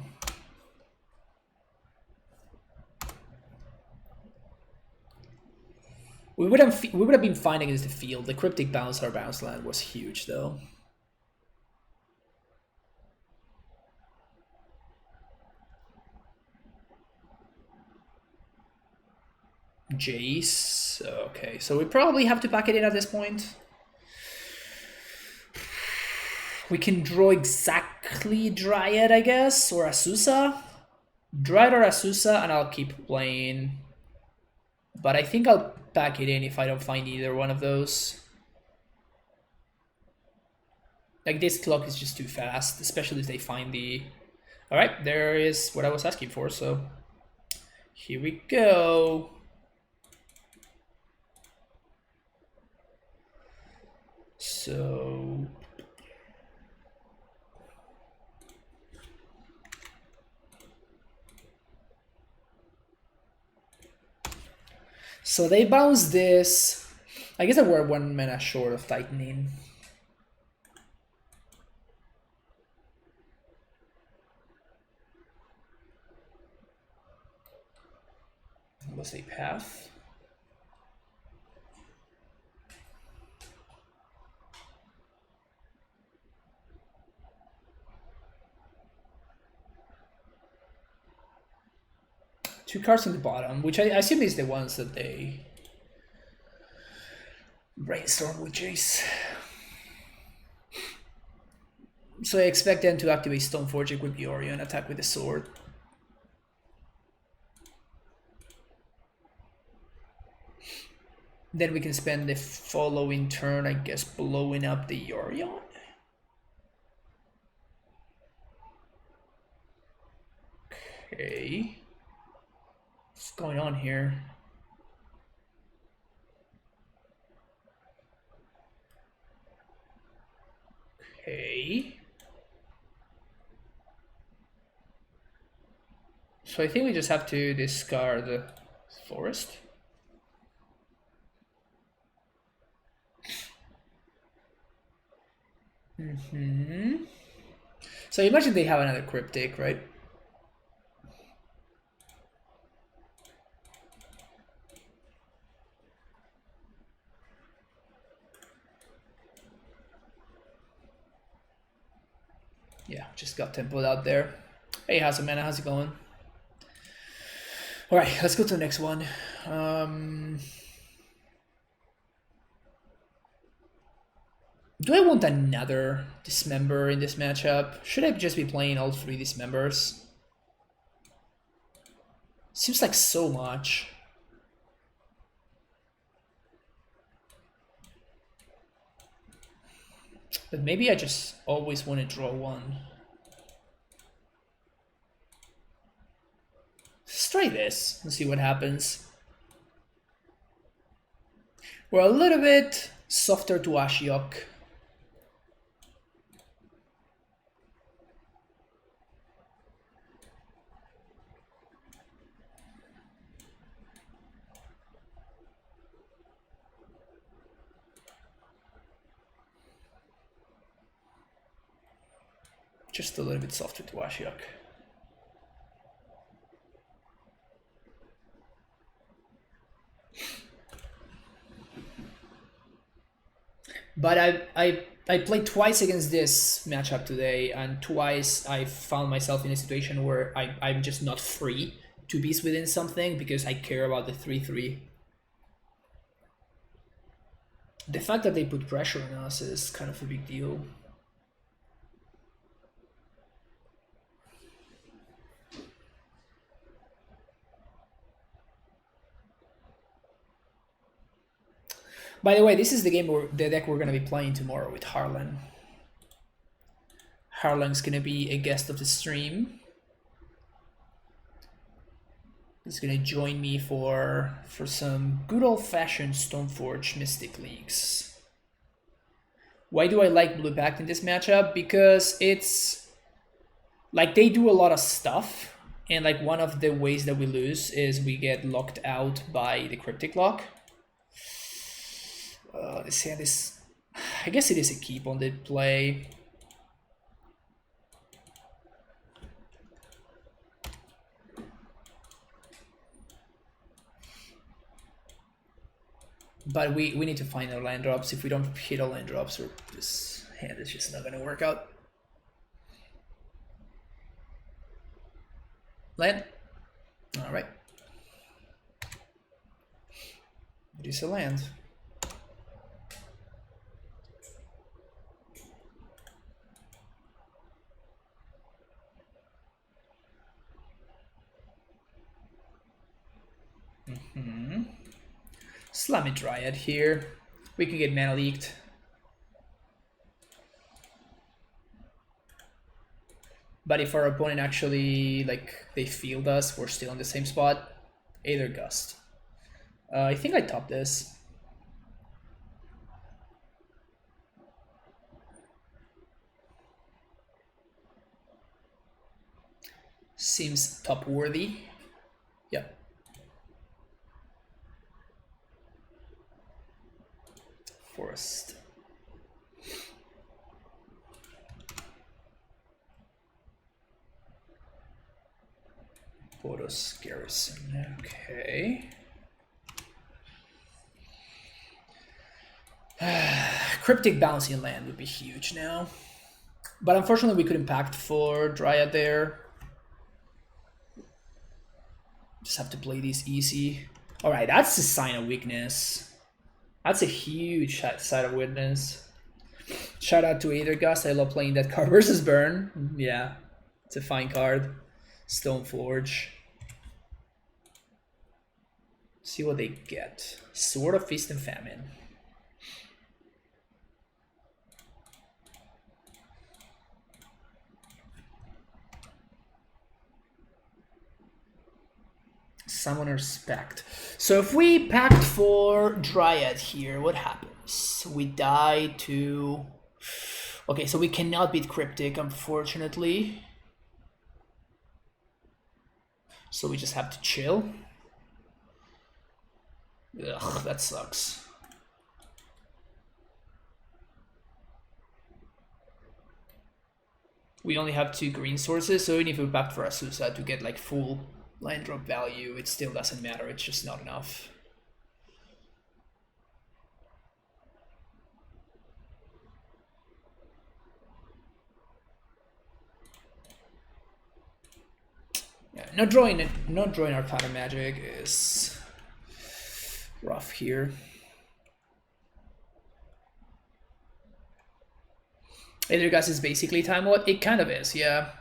We would have been fine against the field. The Cryptic bounce our bounce land was huge though. Jace. Okay, so we probably have to pack it in at this point. We can draw exactly Dryad, I guess, or Azusa. Dryad or Azusa, and I'll keep playing. But I think I'll pack it in if I don't find either one of those. Like, this clock is just too fast, especially if they find the... Alright, there is what I was asking for, so... Here we go. So they bounce this. I guess I were 1 mana short of tightening. Was a path. Two cards on the bottom, which I assume is the ones that they brainstorm with Jace. So I expect them to activate Stoneforge, equip Yorio, and attack with the sword. Then we can spend the following turn, I guess, blowing up the Yorion. Okay. What's going on here? Okay. So I think we just have to discard the forest. So imagine they have another cryptic, right? Yeah, just got tempoed out there. Hey, how's it, man? How's it going? All right, let's go to the next one. Do I want another Dismember in this matchup? Should I just be playing all 3 Dismembers? Seems like so much. But maybe I just always want to draw 1. Let's try this and see what happens. We're a little bit softer to Ashiok. Just a little bit softer to Ashiok. But I played twice against this matchup today, and twice I found myself in a situation where I'm just not free to beast within something because I care about the 3/3. The fact that they put pressure on us is kind of a big deal. By the way, this is the deck we're going to be playing tomorrow with Harlan. Harlan's going to be a guest of the stream. He's going to join me for some good old-fashioned Stoneforge Mystic Leagues. Why do I like Blue Pact in this matchup? Because it's like they do a lot of stuff, and like one of the ways that we lose is we get locked out by the Cryptic Lock. This hand is, I guess it is a keep on the play. But we need to find our land drops. If we don't hit our land drops, this hand is just not going to work out. Land. All right. It is a land. Slimy Dryad here. We can get mana leaked. But if our opponent actually, like, they field us, we're still in the same spot. Aether Gust. I think I top this. Seems top worthy. Yep. Forest. Bodos Garrison. Okay. Cryptic Bouncing Land would be huge now. But unfortunately we couldn't pact for Dryad there. Just have to play these easy. Alright, that's a sign of weakness. That's a huge sign of weakness. Shout out to Aethergust. I love playing that card versus Burn. Yeah, it's a fine card. Stoneforge. See what they get. Sword of Feast and Famine. Summoner's Pact. So if we pact for Dryad here, what happens? We die to... Okay, so we cannot beat Cryptic, unfortunately. So we just have to chill. Ugh, that sucks. We only have 2 green sources, so even if we pact for Asusa to get like full land drop value, it still doesn't matter, it's just not enough. Yeah, not drawing Arcana Magic is rough here. Aethergust is basically Time Walk. It kind of is, yeah.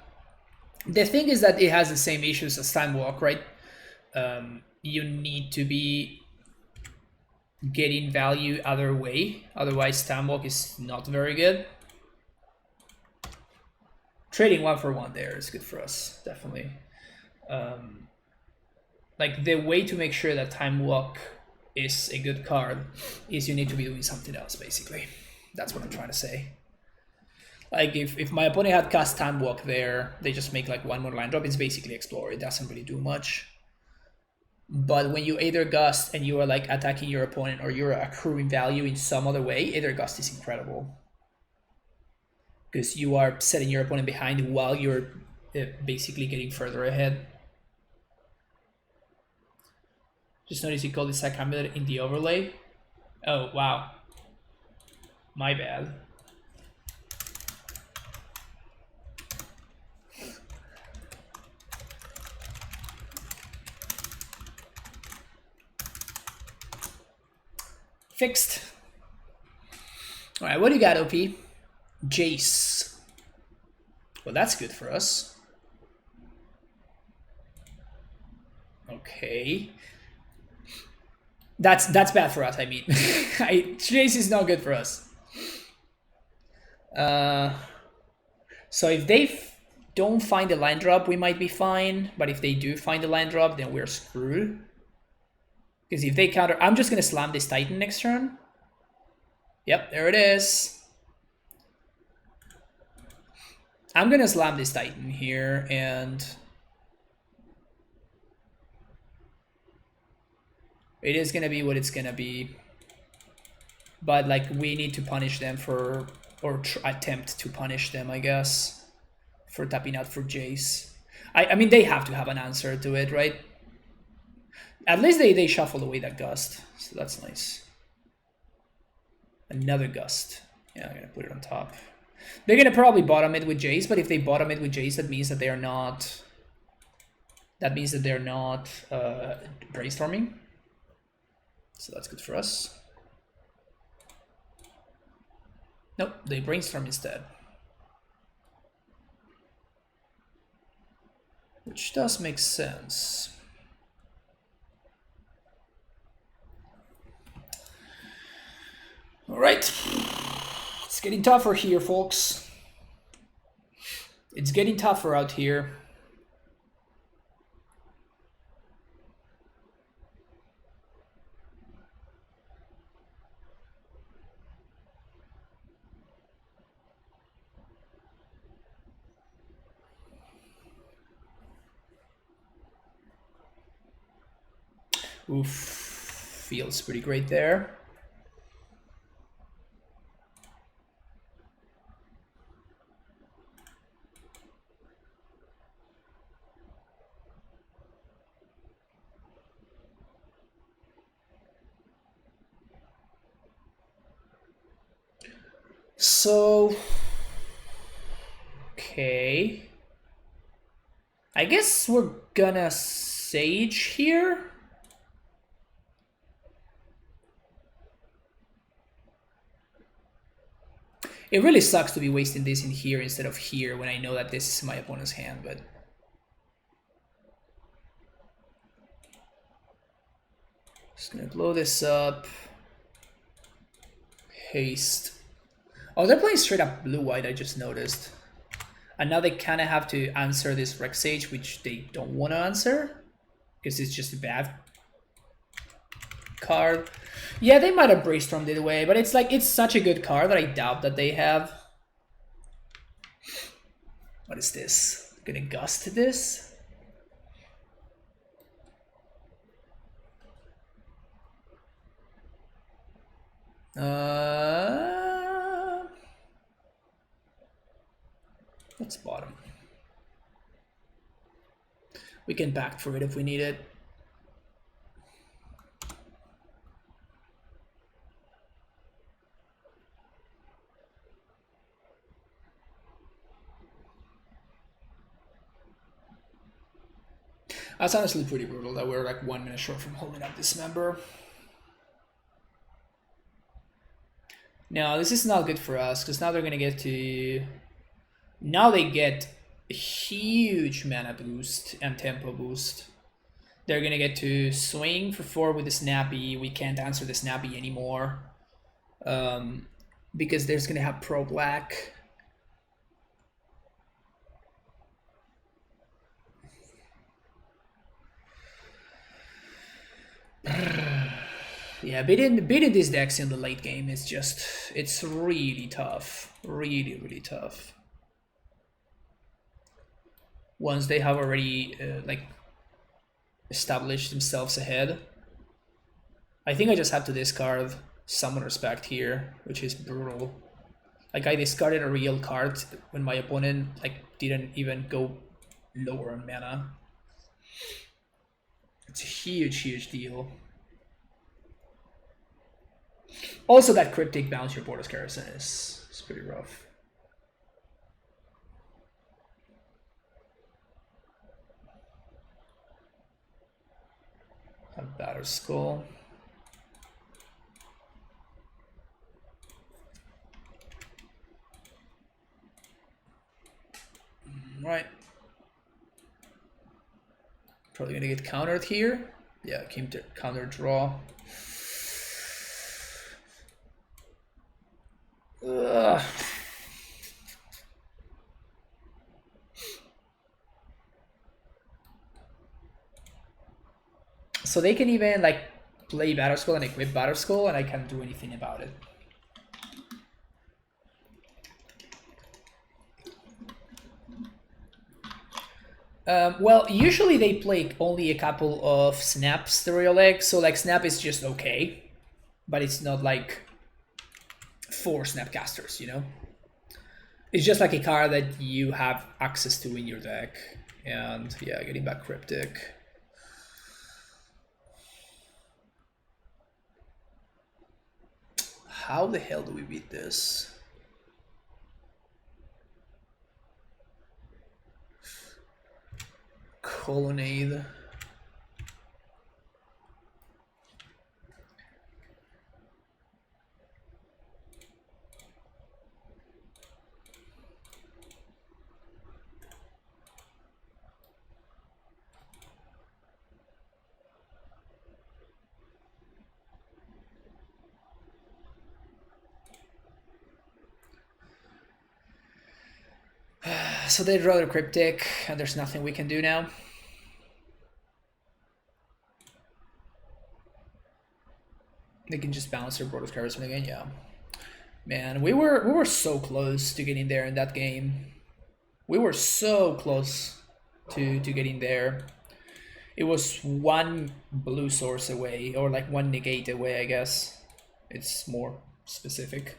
The thing is that it has the same issues as Time Walk, right? You need to be getting value other way, otherwise Time Walk is not very good. Trading 1-for-1 there is good for us, definitely. Like the way to make sure that Time Walk is a good card is you need to be doing something else, basically. That's what I'm trying to say. Like if my opponent had cast Time Walk there, they just make like 1 more land drop. It's basically Explore. It doesn't really do much. But when you Aethergust and you are like attacking your opponent or you're accruing value in some other way, Aethergust is incredible. Because you are setting your opponent behind while you're basically getting further ahead. Just notice you call this amulet in the overlay. Oh, wow. My bad. Fixed. Alright, what do you got, OP? Jace. Well, that's good for us. Okay. That's bad for us, I mean. Jace is not good for us. So if they don't find a land drop, we might be fine. But if they do find a land drop, then we're screwed. Because if they counter... I'm just going to slam this Titan next turn. Yep, there it is. I'm going to slam this Titan here, and... it is going to be what it's going to be. But, like, we need to punish them for... or attempt to punish them, I guess. For tapping out for Jace. I mean, they have to have an answer to it, right? At least they shuffled away that Gust, so that's nice. Another Gust. Yeah, I'm gonna put it on top. They're gonna probably bottom it with Jace, but if they bottom it with Jace, that means that they are not... that means that they're not brainstorming. So that's good for us. Nope, they brainstorm instead. Which does make sense. All right, it's getting tougher here, folks. It's getting tougher out here. Oof, feels pretty great there. So, okay. I guess we're gonna Sage here. It really sucks to be wasting this in here instead of here when I know that this is my opponent's hand, but... Just gonna blow this up. Haste. Oh, they're playing straight up blue-white, I just noticed. And now they kind of have to answer this Rex Sage, which they don't want to answer. Because it's just a bad card. Yeah, they might have brainstormed it away, but it's like, it's such a good card that I doubt that they have. What is this? Gonna gust this? Let's bottom. We can back for it if we need it. That's honestly pretty brutal that we're like 1 minute short from holding up this member. No, this is not good for us because now they're gonna get to... Now they get a huge mana boost and tempo boost. They're gonna get to swing for 4 with the Snappy. We can't answer the Snappy anymore because there's gonna have Pro Black. Yeah, beating these decks in the late game is just, it's really tough. Really, really tough. Once they have already like established themselves ahead. I think I just have to discard Summon Respect here, which is brutal. Like I discarded a real card when my opponent like didn't even go lower on mana. It's a huge, huge deal. Also, that cryptic bounce your Border's Garrison is pretty rough. A Batter Skull. Right. Probably gonna get countered here. Yeah, came to counter draw. Ugh. So they can even like play Batter Skull and equip Batter Skull, and I can't do anything about it. Well, usually they play only a couple of snaps the real leg, so like snap is just okay, but it's not like 4 snapcasters, you know? It's just like a card that you have access to in your deck. And yeah, getting back Cryptic. How the hell do we beat this? Colonnade. So they draw the Cryptic, and there's nothing we can do now. They can just bounce their Border's Garrison again, yeah. Man, we were so close to getting there in that game. We were so close to getting there. It was one blue source away, or like one negate away, I guess. It's more specific.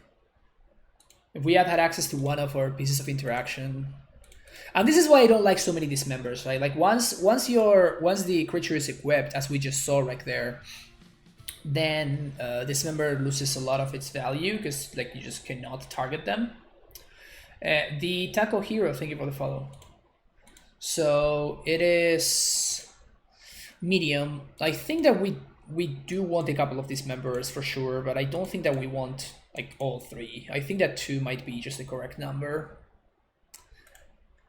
If we had had access to one of our pieces of interaction, and this is why I don't like so many dismembers, right? Like once the creature is equipped, as we just saw right there, then dismember loses a lot of its value because like you just cannot target them. The Taco Hero, thank you for the follow. So it is medium. I think that we do want a couple of these members for sure, but I don't think that we want like all three. I think that 2 might be just the correct number.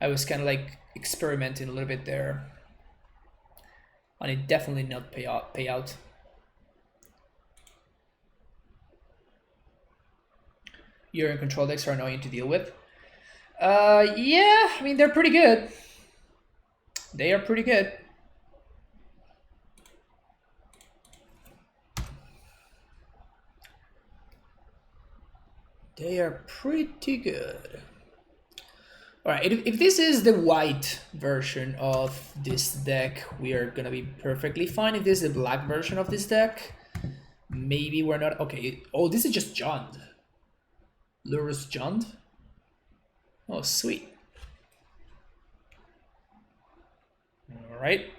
I was kind of like experimenting a little bit there, and it definitely not pay out. Your in control decks are annoying to deal with. Yeah, I mean they're pretty good. They are pretty good. They are pretty good. All right, if this is the white version of this deck, we are gonna be perfectly fine. If this is the black version of this deck, maybe we're not. Okay, oh, this is just Jund. Lurus Jund? Oh, sweet. All right.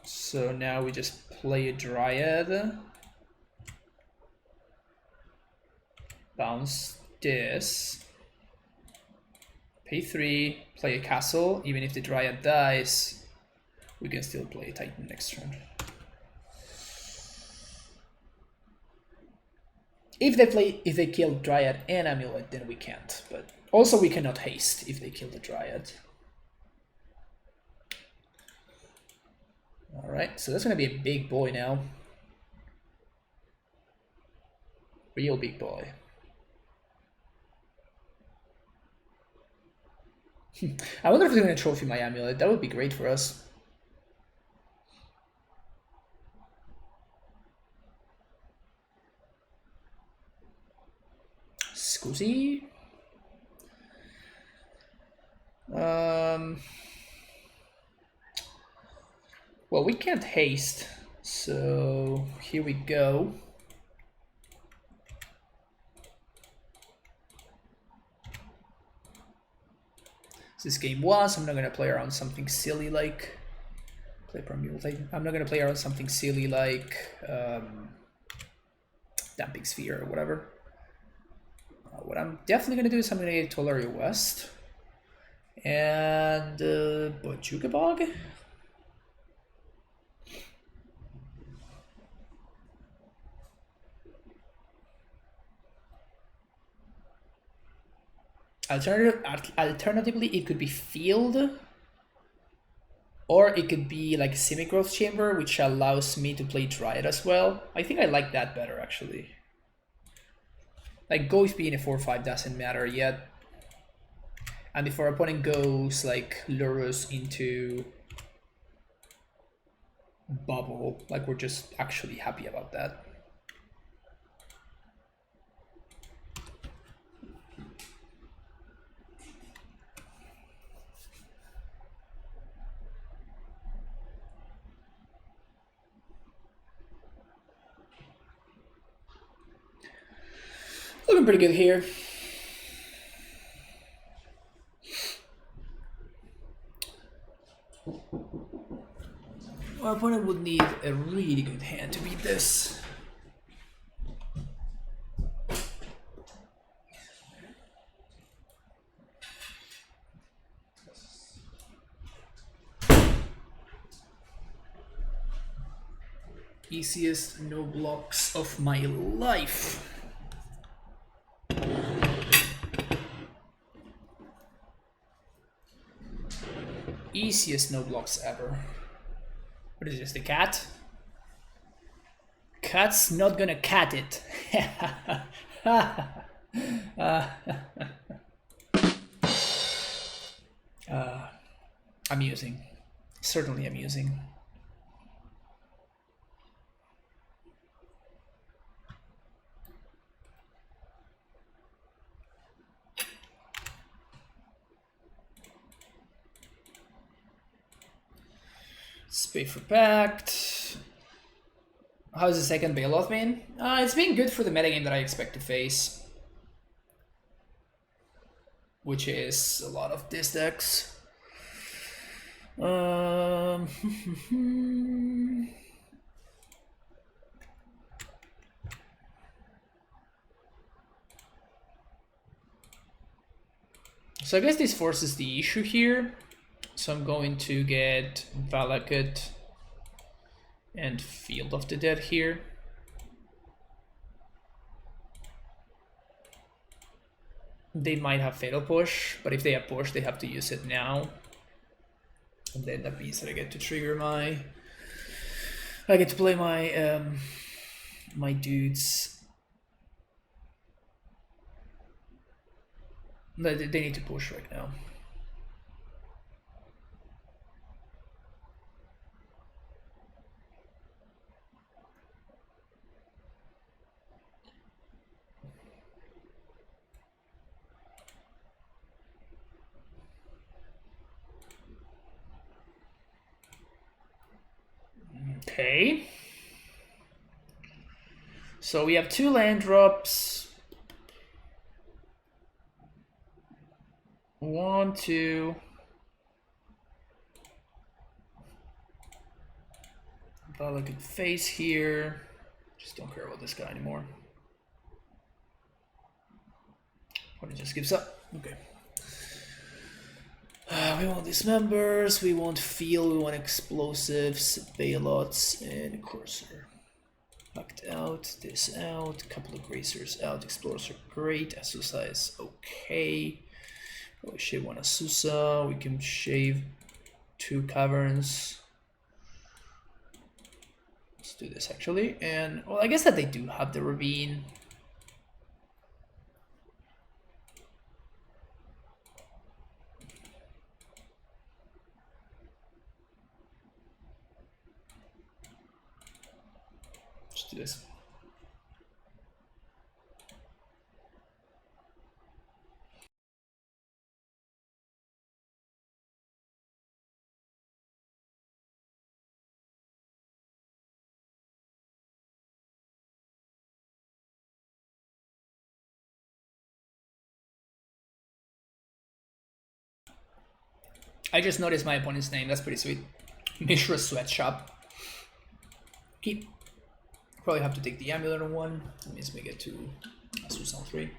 So now we just play a Dryad. Bounce this. Pay 3, play a castle. Even if the Dryad dies, we can still play a Titan next turn. If they kill Dryad and Amulet, then we can't. But also we cannot haste if they kill the Dryad. All right, so that's gonna be a big boy now. Real big boy. I wonder if they're gonna trophy my Amulet. That would be great for us. Scusi? Well, we can't haste, so here we go. This game was. I'm not gonna play around something silly like I'm not gonna play around something silly like Damping Sphere or whatever. What I'm definitely gonna do is I'm gonna get Tolaria West and Bojuka Bog. Alternatively, it could be Field, or it could be like Semi-Growth Chamber, which allows me to play Dryad as well. I think I like that better, actually. Like, Ghost being a 4-5 doesn't matter yet. And if our opponent goes, like, Lurus into Bubble, like, we're just actually happy about that. Looking pretty good here. Our opponent would need a really good hand to beat this. Easiest no blocks of my life. Easiest no blocks ever. What is this, the cat? Cat's not gonna cat it. Amusing. Certainly amusing. Spade for Pact. How's the second Bailoff been? It's been good for the metagame that I expect to face, which is a lot of this decks. So I guess this forces the issue here. So I'm going to get Valakut and Field of the Dead here. They might have Fatal Push, but if they have Push, they have to use it now. And then that means that I get to trigger my... I get to play my my dudes. They need to push right now. Okay. So we have 2 land drops. 1, 2. Thought I could face here. Just don't care about this guy anymore. Or it just gives up. Okay. We want dismembers, we want field, we want explosives, bailouts, and cursor. Knocked out, this out, couple of grazers out, explorers are great, Asusa is okay. Probably shave one Asusa, we can shave 2 caverns. Let's do this actually, and well, I guess that they do have the ravine. Let's do this. I just noticed my opponent's name. That's pretty sweet. Mishra Sweatshop. Keep. Probably have to take the amulet on 1. That means we get to Asus on 3.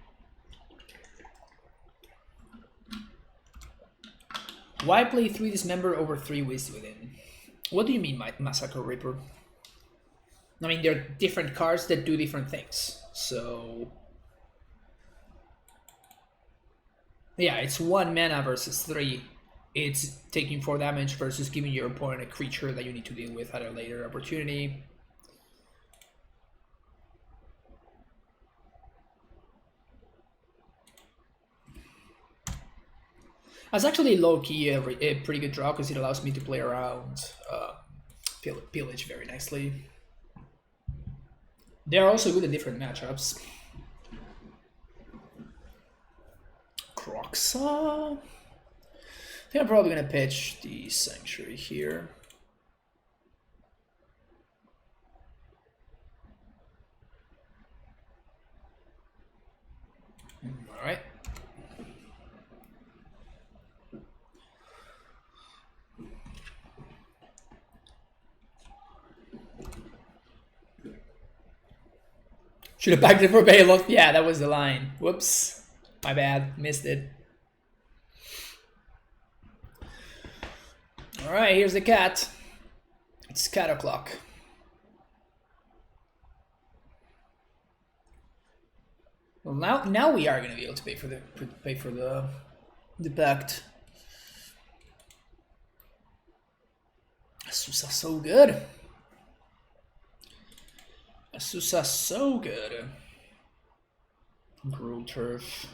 Why play 3 Dismember over 3 Waste Within? What do you mean, Massacre Reaper? I mean, they're different cards that do different things. So yeah, it's 1 mana versus 3. It's taking 4 damage versus giving your opponent a creature that you need to deal with at a later opportunity. That's actually low-key a pretty good draw because it allows me to play around Pillage very nicely. They are also good at different matchups. Croxa. I think I'm probably gonna pitch the Sanctuary here. All right. Should have backed it for Bailoff. Yeah, that was the line. Whoops. My bad. Missed it. Alright, here's the cat. It's cat o'clock. Well, now we are gonna be able to pay for the pact. Asusa so good. Asusa so good. Gruul Turf.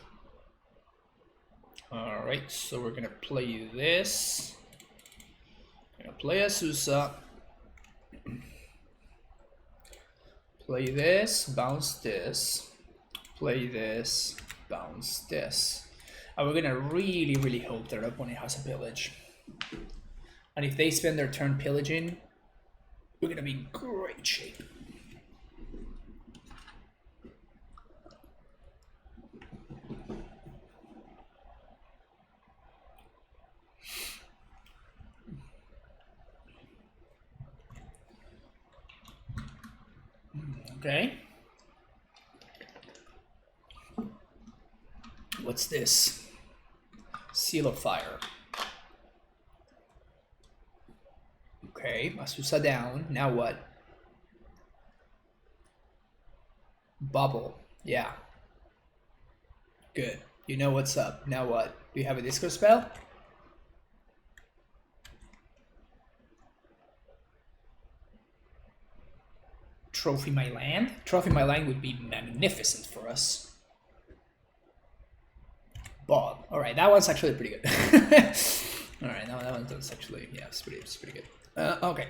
Alright, so we're gonna play this. Gonna play Asusa. Play this, bounce this. Play this, bounce this. And we're gonna really hope that our opponent has a pillage. And if they spend their turn pillaging, we're gonna be in great shape. Okay. What's this? Seal of Fire. Okay, Masusa down. Now what? Bubble. Yeah. Good. You know what's up. Now what? Do you have a disco spell? Trophy my land? Trophy my land would be magnificent for us. Bob. Alright, that one's actually pretty good. Alright, no, that one's actually, yeah, it's pretty good. Okay.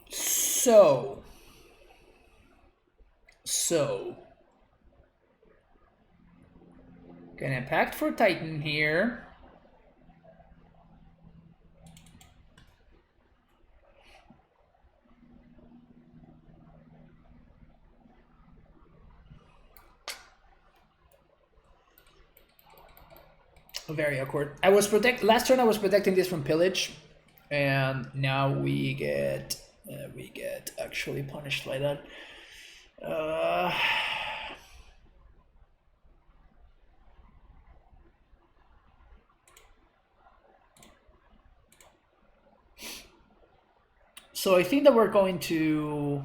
So, gonna pact for Titan here. Very awkward. Last turn I was protecting this from pillage, and now we get actually punished by that. So I think that we're going to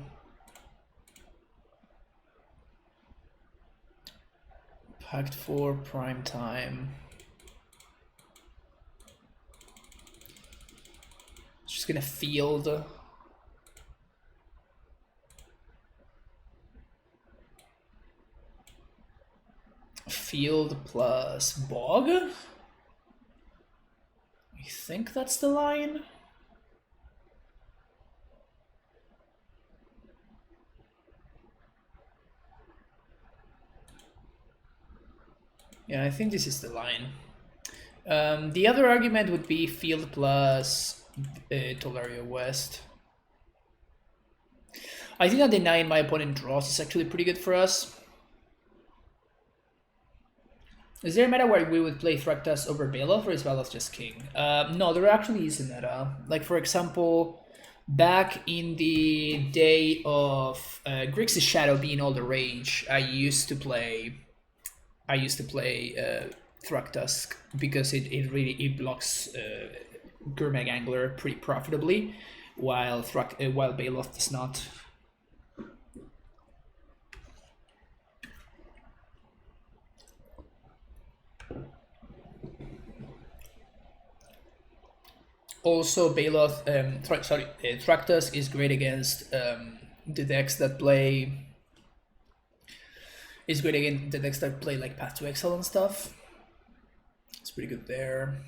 pact for prime time. Just gonna field. Field plus bog. I think that's the line. Yeah, I think this is the line. The other argument would be field plus Tolaria West. I think that denying my opponent draws is actually pretty good for us. Is there a meta where we would play Thragtusk over Baloth, or is Baloth just king? No, there actually is a meta. Like, for example, back in the day of Grixis Shadow being all the rage, I used to play Thragtusk because it blocks Gurmag Angler pretty profitably, while Baloth does not. Also, Baloth, Thragtusk is great against the decks that play. Is great against the decks that play like Path to Exile and stuff. It's pretty good there.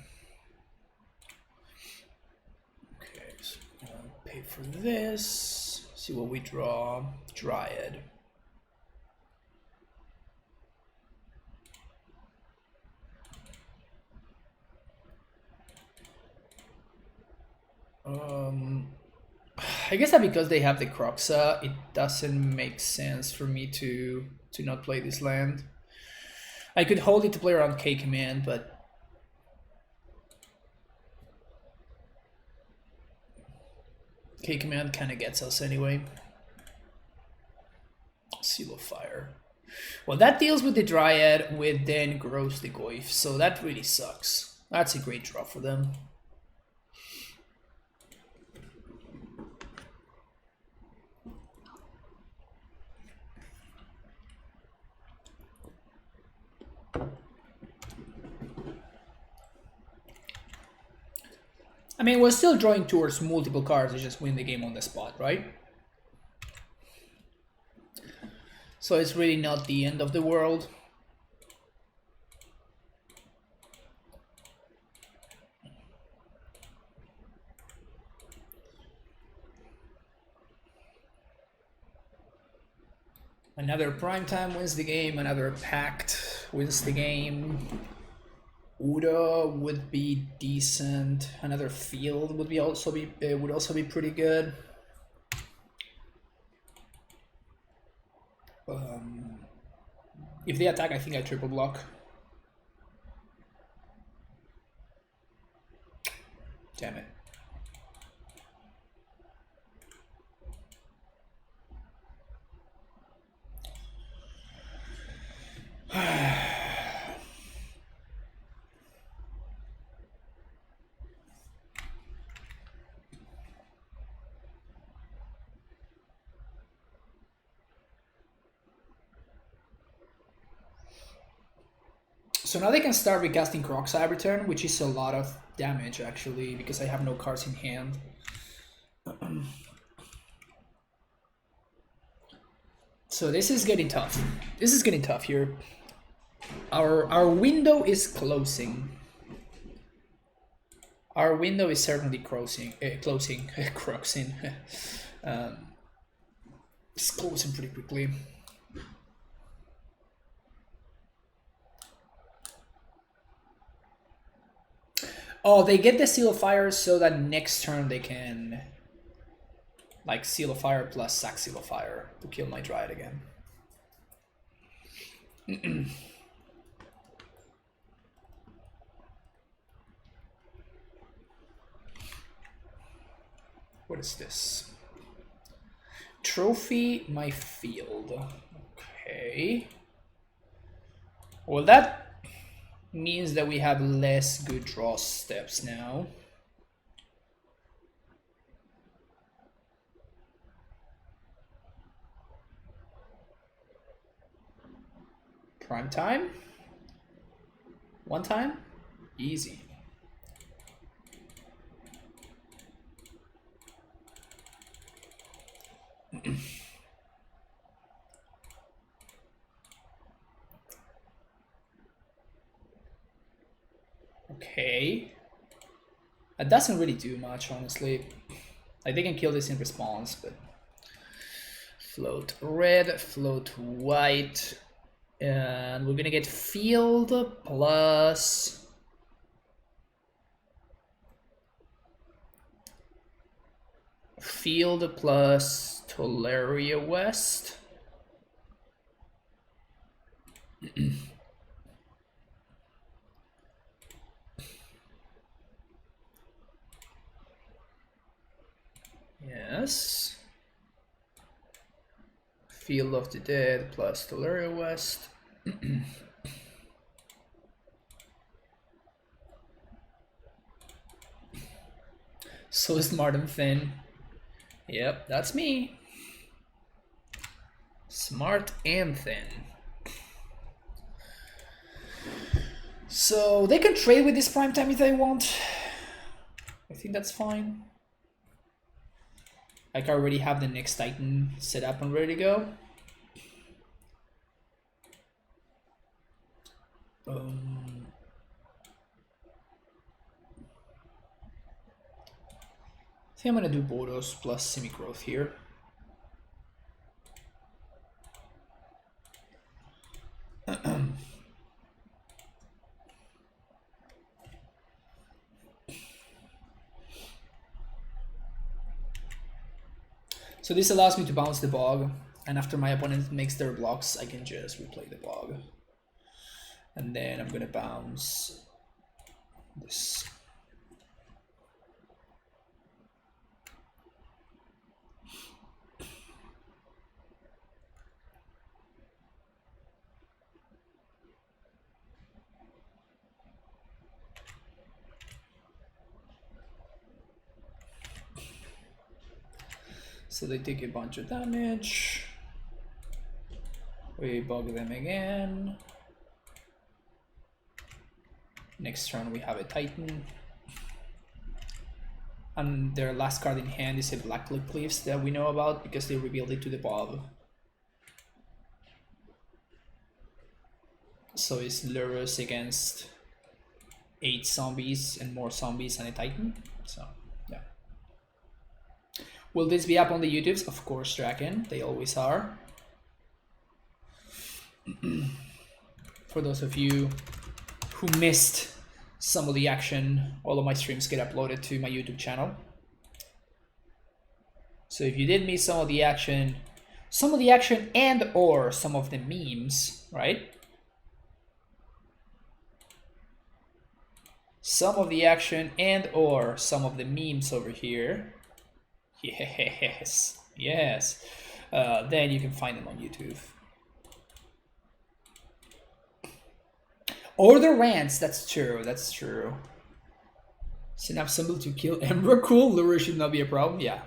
Okay, so I'll pay for this. See what we draw. Dryad. I guess that because they have the Croxa, it doesn't make sense for me to not play this land. I could hold it to play around K command, but K command kind of gets us anyway. Seal of Fire. Well, that deals with the Dryad, with then grows the Goyf, so that really sucks. That's a great draw for them. I mean, we're still drawing towards multiple cards, it's just win the game on the spot, right? So it's really not the end of the world. Another Primetime wins the game, another Pact wins the game. Uda would be decent. Another field would also be pretty good. If they attack, I think I triple block. Damn it. So now they can start recasting Crocs return, which is a lot of damage actually, because I have no cards in hand. So this is getting tough. This is getting tough here. Our window is closing. Our window is certainly closing. Croxing. It's closing pretty quickly. Oh, they get the Seal of Fire so that next turn they can like Seal of Fire plus sack Seal of Fire to kill my Dryad again. What is this? Trophy my field. Okay. Well, that means that we have less good draw steps now. Prime time? One time? Easy. Okay. That doesn't really do much, honestly. Like, they can kill this in response, but... Float red, float white. And we're gonna get field plus... Field plus Tolaria West. Yes. Field of the Dead plus Tolaria West. So smart and thin. Yep, that's me. Smart and thin. So they can trade with this prime time if they want. I think that's fine. Like, I already have the next Titan set up and ready to go. I think I'm gonna do Boros plus semi-growth here. So this allows me to bounce the bog, and after my opponent makes their blocks, I can just replay the bog. And then I'm gonna bounce this. So they take a bunch of damage. We bug them again. Next turn we have a Titan. And their last card in hand is a Black Cliffs that we know about because they revealed it to the Bob. So it's Lurus against 8 zombies and more zombies and a Titan. So yeah. Will this be up on the YouTubes? Of course, Draken. They always are. For those of you who missed some of the action, all of my streams get uploaded to my YouTube channel. So if you did miss some of the action and or some of the memes, right? Some of the action and or some of the memes over here. Yes, yes. Then you can find them on YouTube. Or the rants, that's true, that's true. Synapsable to kill Emrakul, lure should not be a problem, yeah.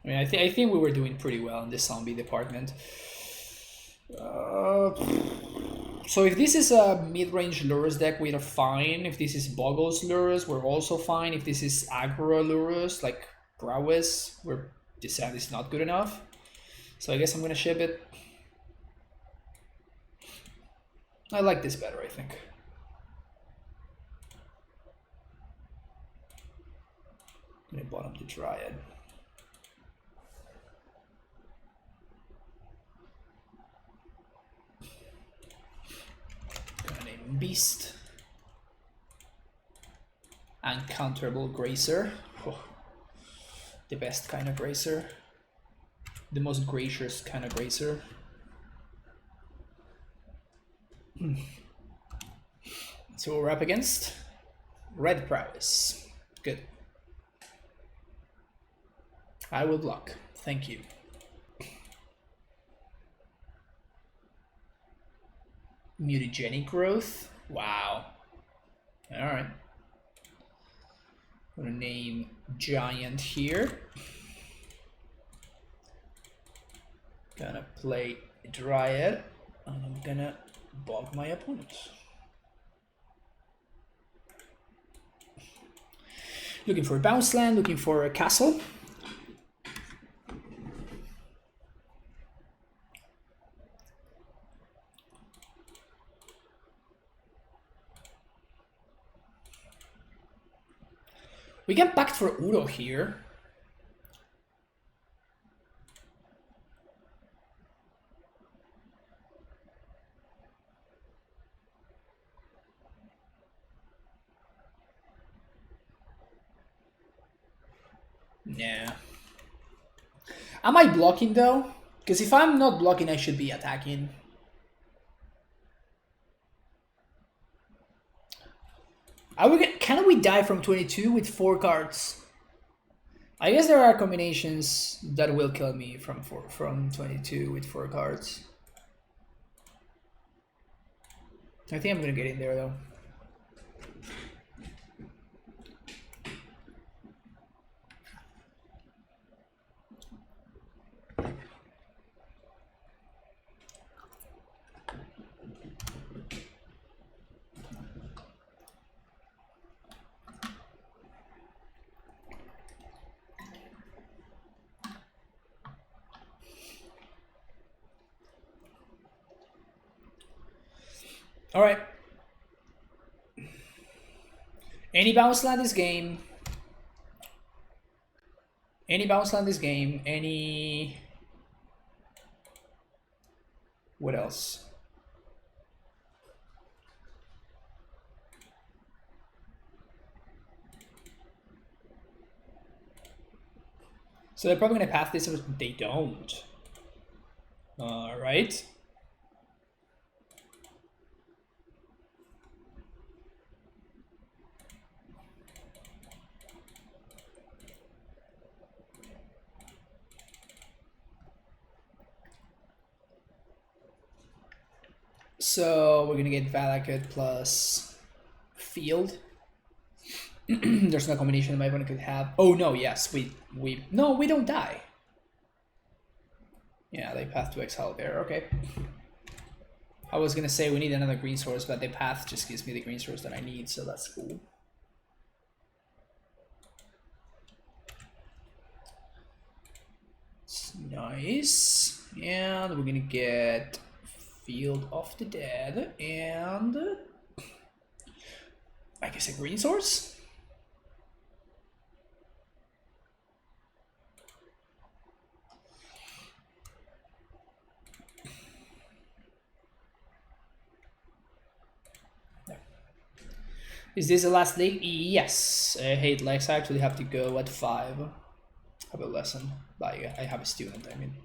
I mean, I think we were doing pretty well in the zombie department. So if this is a mid-range lures deck, we're fine. If this is Boggles lures, we're also fine. If this is aggro lures, like Prowess, this hand is not good enough. So I guess I'm gonna ship it. I like this better, I think. I'm gonna bottom the Dryad. Gonna name Beast. Uncounterable Gracer. Oh, the best kind of Gracer. The most gracious kind of Gracer. So we're up against Red Prowess. Good. I will block. Thank you. Mutagenic growth. Wow. All right. I'm gonna name Giant here. Gonna play Dryad, and I'm gonna bog my opponent. Looking for a bounce land, looking for a castle. We get backed for Uro here. Nah. Am I blocking though? Because if I'm not blocking, I should be attacking. Can we die from 22 with 4 cards? I guess there are combinations that will kill me from 22 with 4 cards. I think I'm gonna get in there though. All right. Any bounce land this game. Any bounce land this game. Any... What else? So they're probably going to path this, but they don't. All right. So we're gonna get Valakut plus Field. There's no combination that my opponent could have. Oh no, yes, we don't die. Yeah, they path to exile there. Okay. I was gonna say we need another green source, but the path just gives me the green source that I need, so that's cool. It's nice. And we're gonna get Field of the Dead and I guess a green source. Is this the last league? Yes. I hate legs. I actually have to go at 5. I have a lesson. But I have a student, I mean.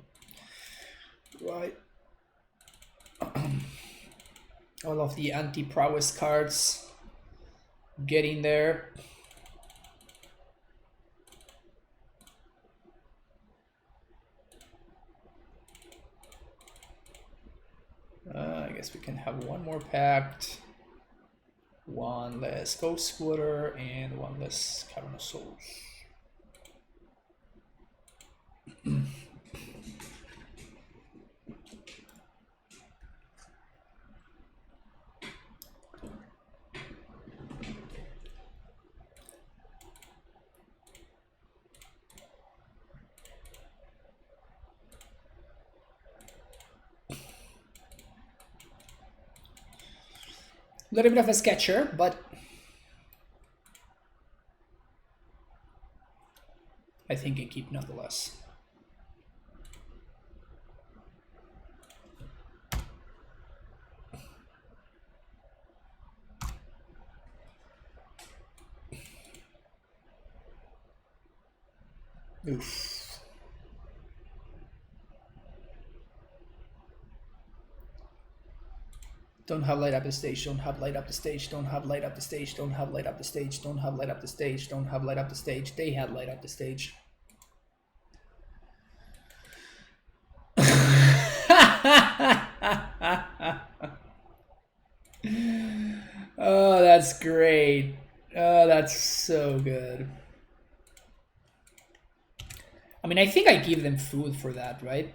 Right. All of the anti-prowess cards. Getting there. I guess we can have one more pact. One less Ghost Squatter and one less Cavern of Souls. A little bit of a sketcher, but I think I keep nonetheless. Oof. Don't have light up the stage, don't have light up the stage, don't have light up the stage, don't have light up the stage, don't have light up the stage, don't have light up the stage. They had light up the stage. Oh, that's great. Oh, that's so good. I mean, I think I give them food for that, right?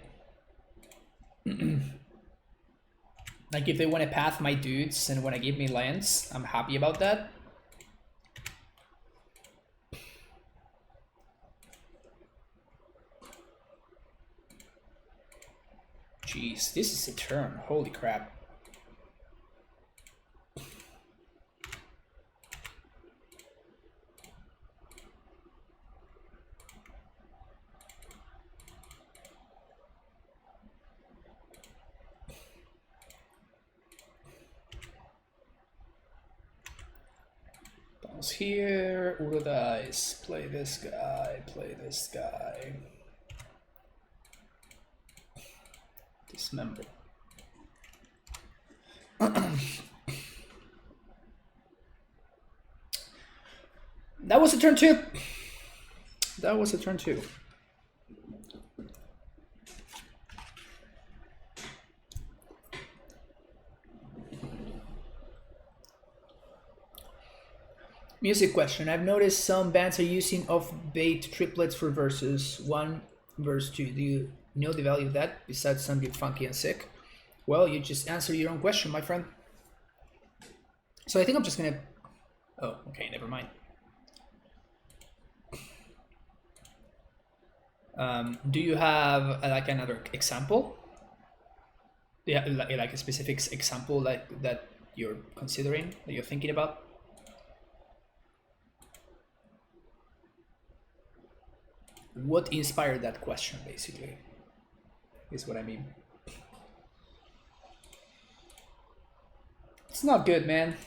Like, if they want to path my dudes and want to give me lands, I'm happy about that. Jeez, this is a turn. Holy crap. Here, Uro dice, play this guy, play this guy. Dismember. That was a turn 2. That was a turn 2. Music question. I've noticed some bands are using off-bait triplets for verses 1, verse 2. Do you know the value of that, besides something funky and sick? Well, you just answer your own question, my friend. So I think I'm just gonna... Oh, okay, never mind. Do you have like another example? Yeah, like a specific example that you're considering, that you're thinking about? What inspired that question, basically, is what I mean. It's not good, man.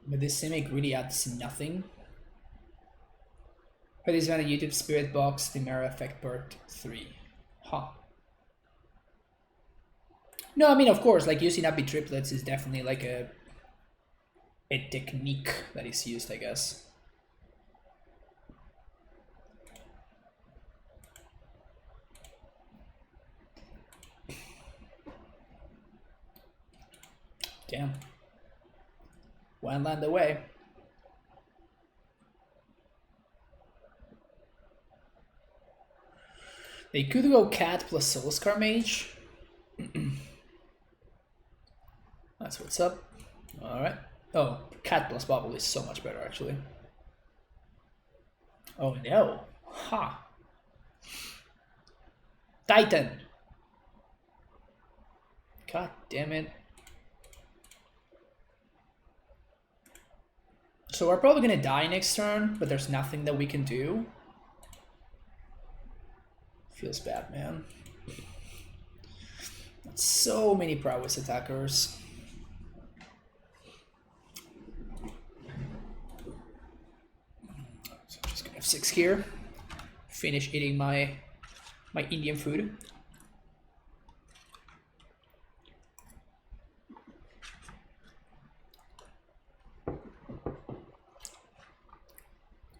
But this Simic really adds nothing. Heard this on a YouTube Spirit Box, the Mara Effect Part 3. Huh. No, I mean, of course, like using up triplets is definitely like a technique that is used, I guess. Damn. One land away. They could go Cat plus Soulscar Mage. That's what's up. Alright. Oh, Cat plus Bubble is so much better, actually. Oh no. Ha. Titan. God damn it. So we're probably gonna die next turn, but there's nothing that we can do. Feels bad, man. So many prowess attackers. So I'm just gonna have 6 here. Finish eating my Indian food.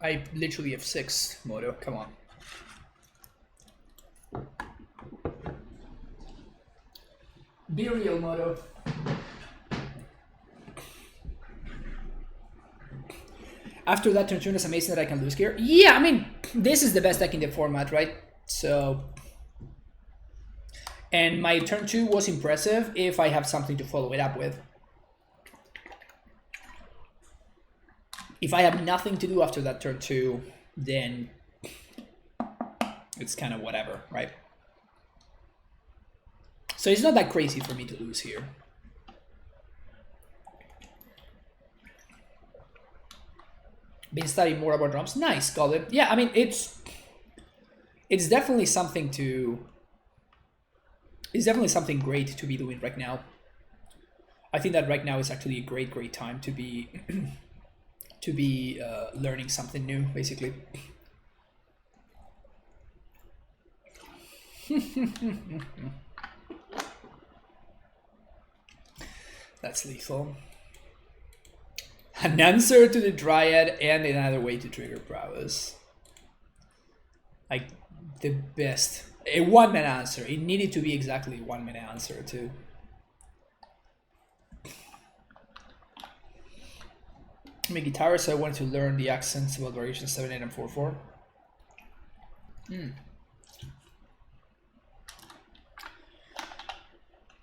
I literally have 6, Moto. Come on. Be real, Moto. After that turn 2, it's amazing that I can lose here. Yeah, I mean, this is the best deck in the format, right? So... And my turn 2 was impressive if I have something to follow it up with. If I have nothing to do after that turn 2, then it's kind of whatever, right? So it's not that crazy for me to lose here. Been studying more about drums. Nice, got it. Yeah, I mean, it's definitely something to... It's definitely something great to be doing right now. I think that right now is actually a great time to be... to be learning something new, basically. That's lethal. An answer to the Dryad and another way to trigger prowess. Like, the best. A 1-minute answer. It needed to be exactly a 1-minute answer, too. I'm a guitarist, so I wanted to learn the accents about variations 7, 8, and 4, 4.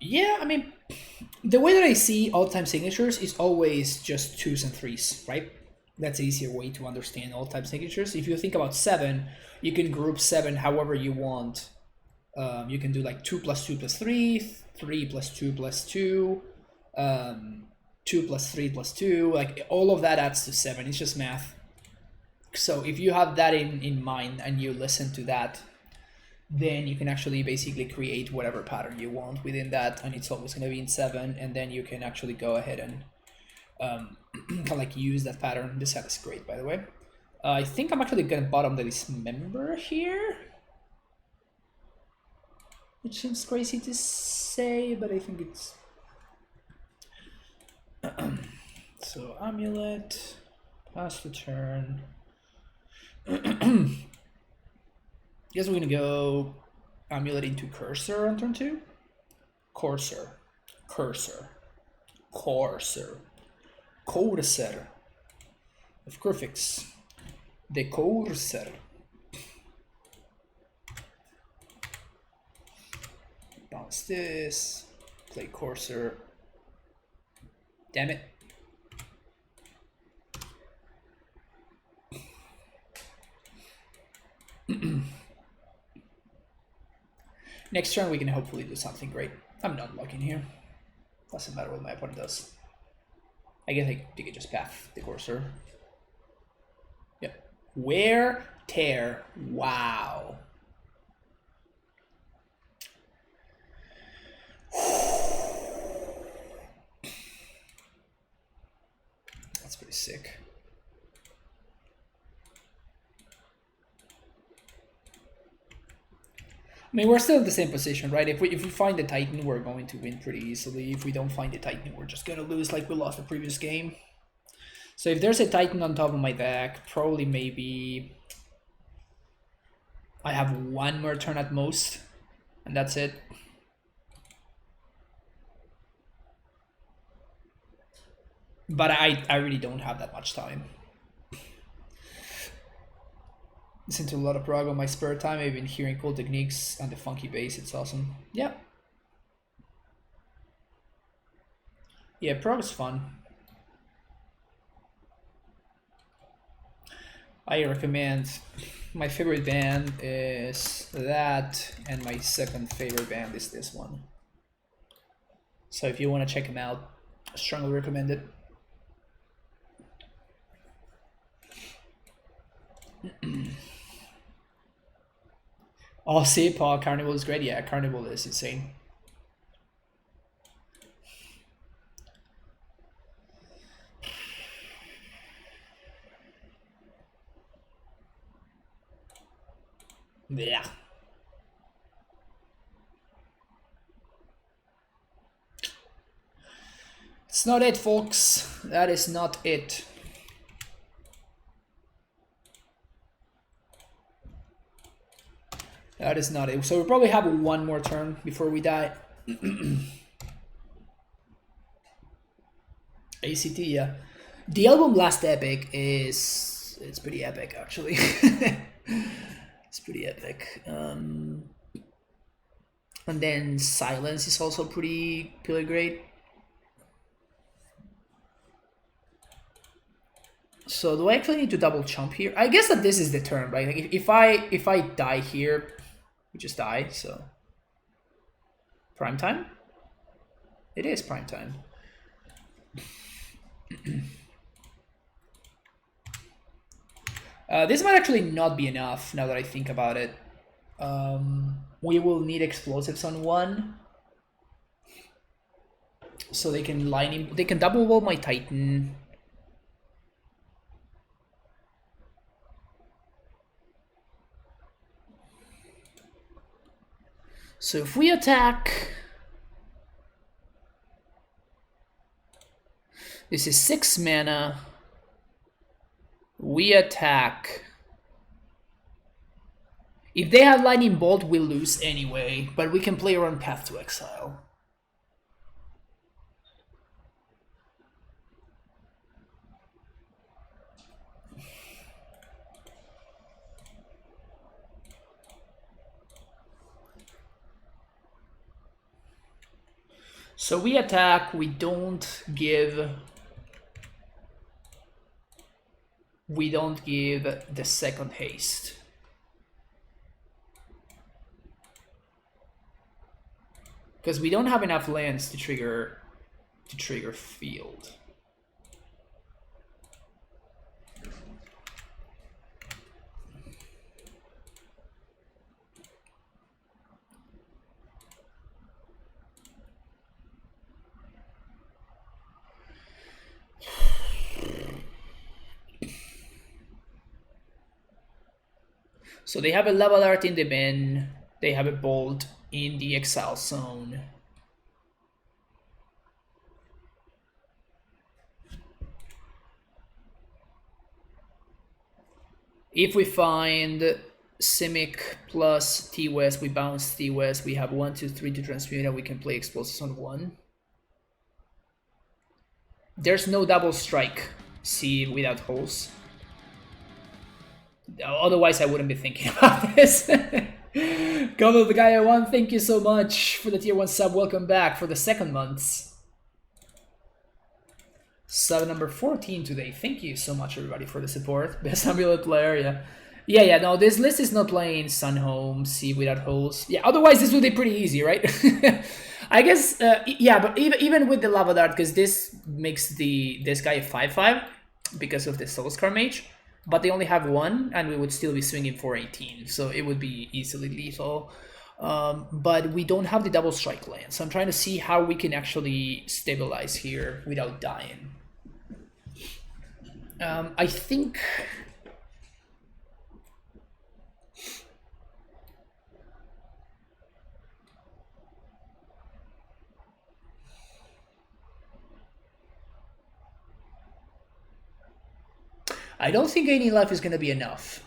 Yeah, I mean, the way that I see all-time signatures is always just 2s and 3s, right? That's an easier way to understand all-time signatures. If you think about 7, you can group 7 however you want. You can do like 2 plus 2 plus 3, 3 plus 2 plus 2, 2 plus 3 plus 2, like all of that adds to 7. It's just math. So if you have that in mind and you listen to that, then you can actually basically create whatever pattern you want within that, and it's always going to be in 7, and then you can actually go ahead and kind of like use that pattern. This set is great, by the way. I think I'm actually going to bottom the dismember here, which seems crazy to say, but I think it's... So amulet, pass the turn. Guess we're gonna go amulet into cursor on turn 2. Cursor of Curfix. The cursor. Bounce this. Play cursor. Damn it. Next turn we can hopefully do something great. I'm not blocking here. Doesn't matter what my opponent does. I guess I could just path the cursor. Yep. Wear, tear. Wow. That's pretty sick. I mean, we're still in the same position, right? If we find the Titan, we're going to win pretty easily. If we don't find the Titan, we're just going to lose like we lost the previous game. So if there's a Titan on top of my deck, probably maybe I have 1 more turn at most, and that's it. But I really don't have that much time. Listen to a lot of prog on my spare time. I've been hearing cool techniques and the funky bass. It's awesome. Yeah. Yeah, prog is fun. I recommend, my favorite band is that, and my second favorite band is this one. So if you want to check them out, I strongly recommend it. Oh, see, Paul, Carnival is great. Yeah, Carnival is insane. Yeah. It's not it, folks. That is not it. That is not it. So we probably have one more turn before we die. ACT, yeah. The album Last Epic it's pretty epic, actually. It's pretty epic. And then Silence is also pretty great. So do I actually need to double jump here? I guess that this is the turn, right? Like if I die here, we just die. So prime time. It is prime time. This might actually not be enough now that I think about it. We will need explosives on one. So they can line in, they can double wall my Titan. So if we attack, this is 6 mana. We attack. If they have Lightning Bolt, we'll lose anyway, but we can play around Path to Exile. So we attack, we don't give the second haste. Because we don't have enough lands to trigger field. So they have a Lava Dart in the bin, they have a Bolt in the Exile Zone. If we find Simic plus T-West, we bounce T-West, we have 1, 2, 3 to transmute, and we can play Explosives on 1. There's no double strike, see, without holes. Otherwise, I wouldn't be thinking about this. Go the guy I want, thank you so much for the tier 1 sub. Welcome back for the second month. Sub number 14 today. Thank you so much, everybody, for the support. Best amulet player, yeah. Yeah, no, this list is not playing Sun Home, Sea without holes. Yeah, otherwise this would be pretty easy, right? I guess, yeah, but even with the Lava Dart, because this makes this guy a 5/5 because of the Soulscar Mage. But they only have 1, and we would still be swinging for 18, so it would be easily lethal. But we don't have the double strike land, so I'm trying to see how we can actually stabilize here without dying. I think... I don't think any life is going to be enough.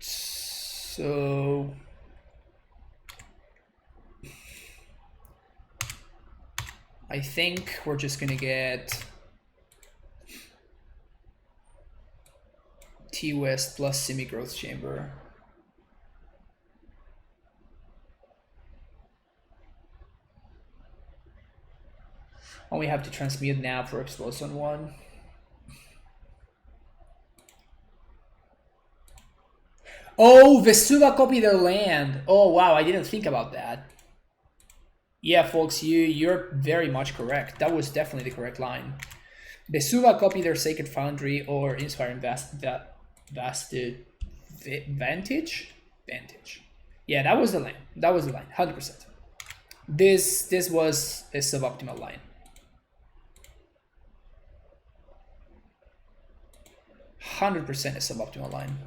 So... I think we're just going to get T-West plus Semi-Growth Chamber. And we have to transmute now for Explosion 1. Oh, Vesuva copied their land. Oh, wow, I didn't think about that. Yeah, folks, you're very much correct. That was definitely the correct line. Vesuva copy their Sacred Foundry or Inspiring Vantage? Vantage. Yeah, that was the line. That was the line, 100%. This was a suboptimal line. 100% a suboptimal line.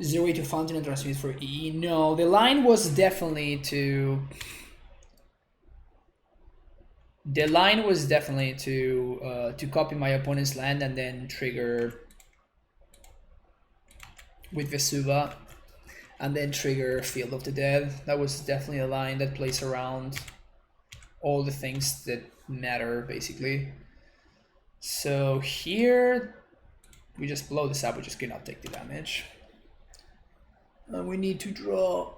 Zero way to fountain and transmute for E. No, the line was definitely to. The line was definitely to copy my opponent's land and then trigger with Vesuva, and then trigger Field of the Dead. That was definitely a line that plays around all the things that matter, basically. So here, we just blow this up, we just cannot take the damage. And we need to draw...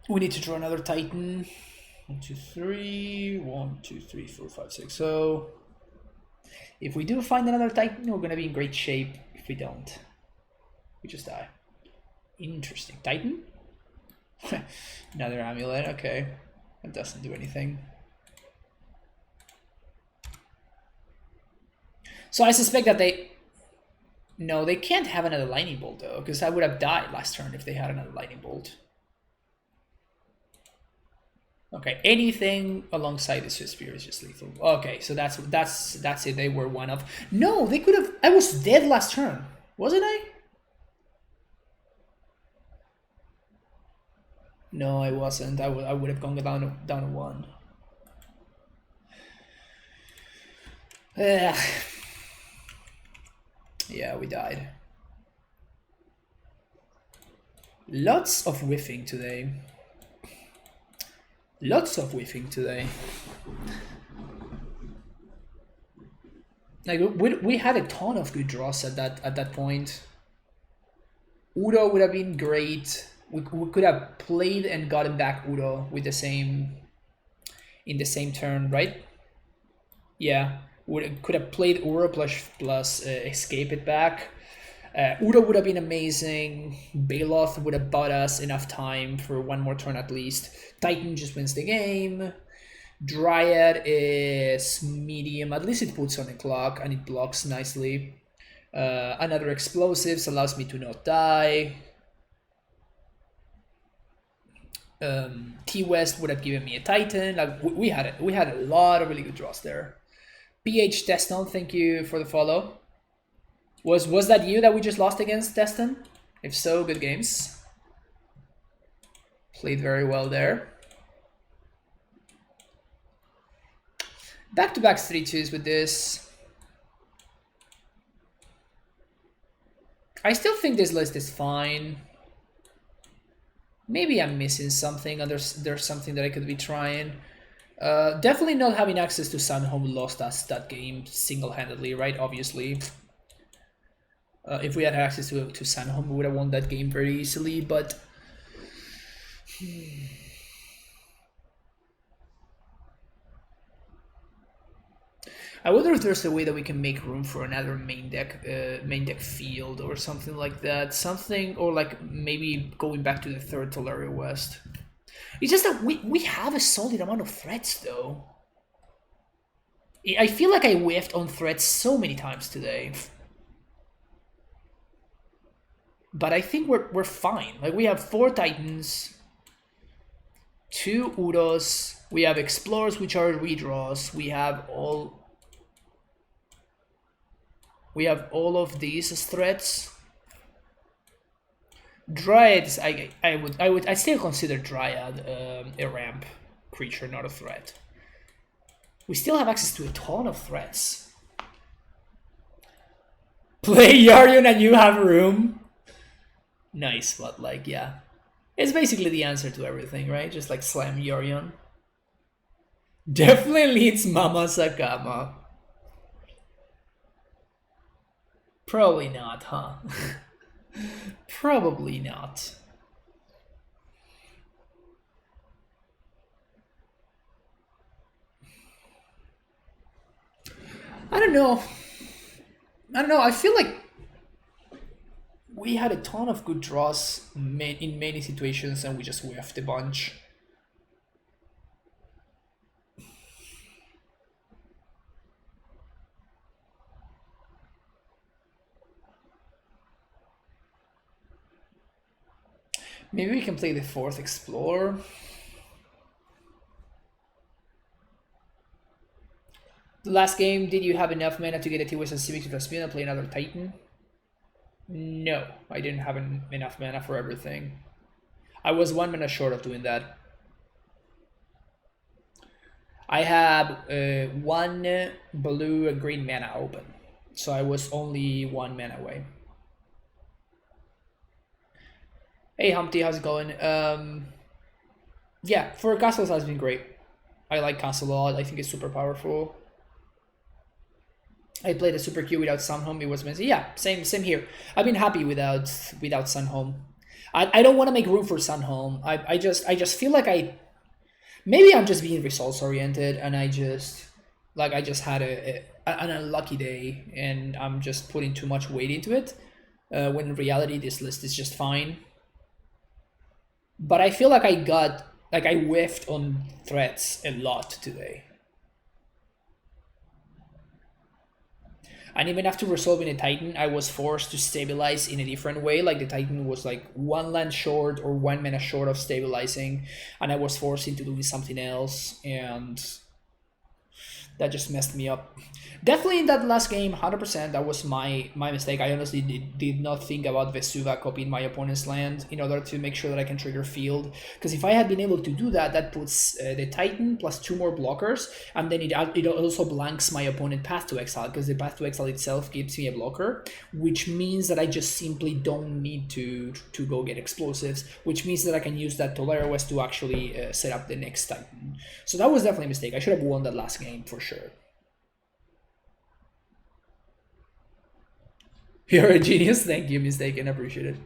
We need to draw another Titan. 1, 2, 3, 1, 2, 3, 4, 5, 6. So if we do find another Titan, we're gonna be in great shape. If we don't, we just die. Interesting. Titan? Another amulet, okay. That doesn't do anything. So I suspect that they... No, they can't have another lightning bolt though, because I would have died last turn if they had another lightning bolt. Okay, anything alongside the Swiss Spear is just lethal. Okay, so that's it. They were one of. No, they could have. I was dead last turn, wasn't I? No, I wasn't. I would have gone down to 1. Yeah, we died. Lots of whiffing today. Lots of whiffing today. Like we had a ton of good draws at that point. Udo would have been great. We could have played and gotten back Udo with the same in the same turn, right? Yeah, could have played Uro plus escape it back. Udo would have been amazing. Baloth would have bought us enough time for one more turn at least. Titan just wins the game. Dryad is medium. At least it puts on the clock and it blocks nicely. Another explosives allows me to not die. T-West would have given me a Titan. Like we had a lot of really good draws there. PH Deston, thank you for the follow. Was that you that we just lost against, Destin? If so, good games. Played very well there. Back-to-back 3-2s with this. I still think this list is fine. Maybe I'm missing something, and there's something that I could be trying. Definitely not having access to Sunhome lost us that game single-handedly, right? Obviously. If we had access to Sunhome, we would have won that game very easily, but... I wonder if there's a way that we can make room for another main deck field or something like that. Something, or like maybe going back to the third Tolaria West. It's just that we have a solid amount of threats though. I feel like I whiffed on threats so many times today. But I think we're fine. Like we have 4 Titans, 2 Uros, we have Explorers which are redraws, we have all of these as threats. Dryads, I still consider Dryad a ramp creature, not a threat. We still have access to a ton of threats. Play Yarion and you have room. Nice, but like, yeah. It's basically the answer to everything, right? Just like slam Yorion. Definitely leads Mama Sakama. Probably not, huh? Probably not. I don't know. I feel like we had a ton of good draws in many situations and we just whiffed a bunch. Maybe we can play the 4th Explorer. The last game, did you have enough mana to get a DOESN Civic to Rasputin and play another Titan? No, I didn't have enough mana for everything. I was 1 mana short of doing that. I have 1 blue and green mana open, so I was only 1 mana away. Hey Humpty, how's it going? Yeah, for castles has been great. I like castle a lot. I think it's super powerful. I played a super Q without Sunhome. It was amazing. Yeah, same here. I've been happy without Sunhome. I don't want to make room for Sunhome. I just feel like maybe I'm just being results oriented and I just had an unlucky day and I'm just putting too much weight into it. When in reality this list is just fine. But I feel like I whiffed on threats a lot today. And even after resolving a Titan, I was forced to stabilize in a different way. Like the Titan was like 1 land short or 1 mana short of stabilizing, and I was forced into doing something else, and that just messed me up. Definitely in that last game, 100%, that was my mistake. I honestly did not think about Vesuva copying my opponent's land in order to make sure that I can trigger field. Because if I had been able to do that, that puts the Titan plus 2 more blockers, and then it also blanks my opponent Path to Exile, because the Path to Exile itself gives me a blocker, which means that I just simply don't need to go get explosives, which means that I can use that Tolera West to actually set up the next Titan. So that was definitely a mistake. I should have won that last game for sure. You're a genius. Thank you, Mistaken. Appreciate it.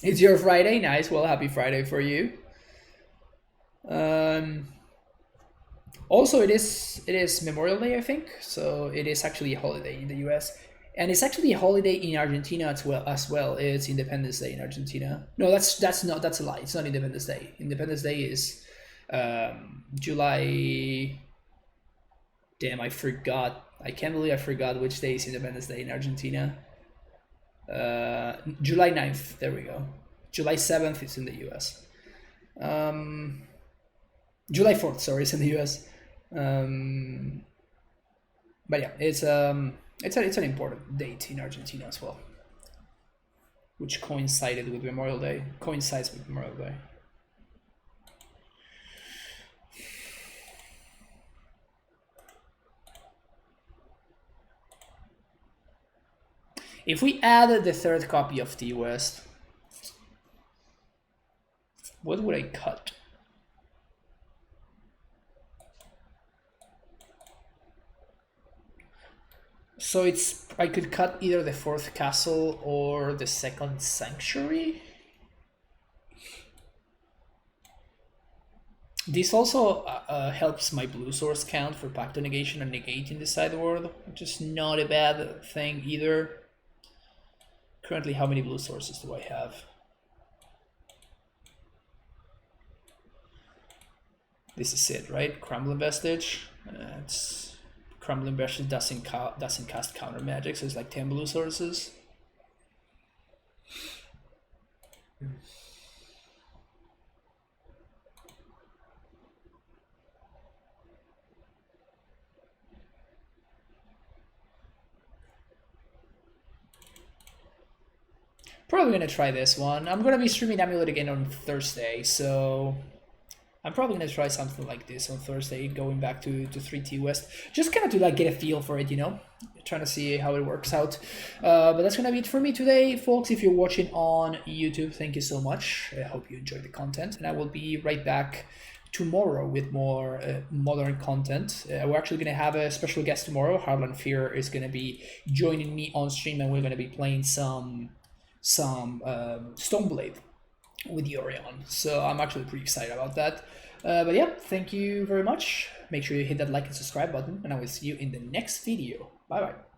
It's your Friday. Nice. Well, happy Friday for you. Also, it is Memorial Day, I think. So it is actually a holiday in the US. And it's actually a holiday in Argentina as well. It's Independence Day in Argentina. No, that's a lie. It's not Independence Day. Independence Day is July. Damn, I forgot. I can't believe I forgot which day is Independence Day in Argentina. July 9th, there we go. July 7th is in the US. July 4th, sorry, is in the US. But yeah, it's an important date in Argentina as well, which coincides with Memorial Day. If we add the 3rd copy of DOESN, what would I cut? So I could cut either the 4th castle or the 2nd sanctuary. This also helps my blue source count for Pacto Negation and negating the sideboard, which is not a bad thing either. Currently, how many blue sources do I have? This is it, right? Crumbling Vestige. It's Crumbling Vestige doesn't cast counter magic, so it's like 10 blue sources. Probably gonna try this one. I'm gonna be streaming Amulet again on Thursday, so I'm probably gonna try something like this on Thursday, going back to 3T West, just kind of to like get a feel for it, you know, trying to see how it works out. But that's gonna be it for me today, folks. If you're watching on YouTube, thank you so much. I hope you enjoyed the content, and I will be right back tomorrow with more modern content. We're actually going to have a special guest tomorrow. Harlan Fear is going to be joining me on stream, and we're going to be playing some Stoneblade with Yorion. So I'm actually pretty excited about that. But yeah, thank you very much. Make sure you hit that like and subscribe button, and I will see you in the next video. Bye bye.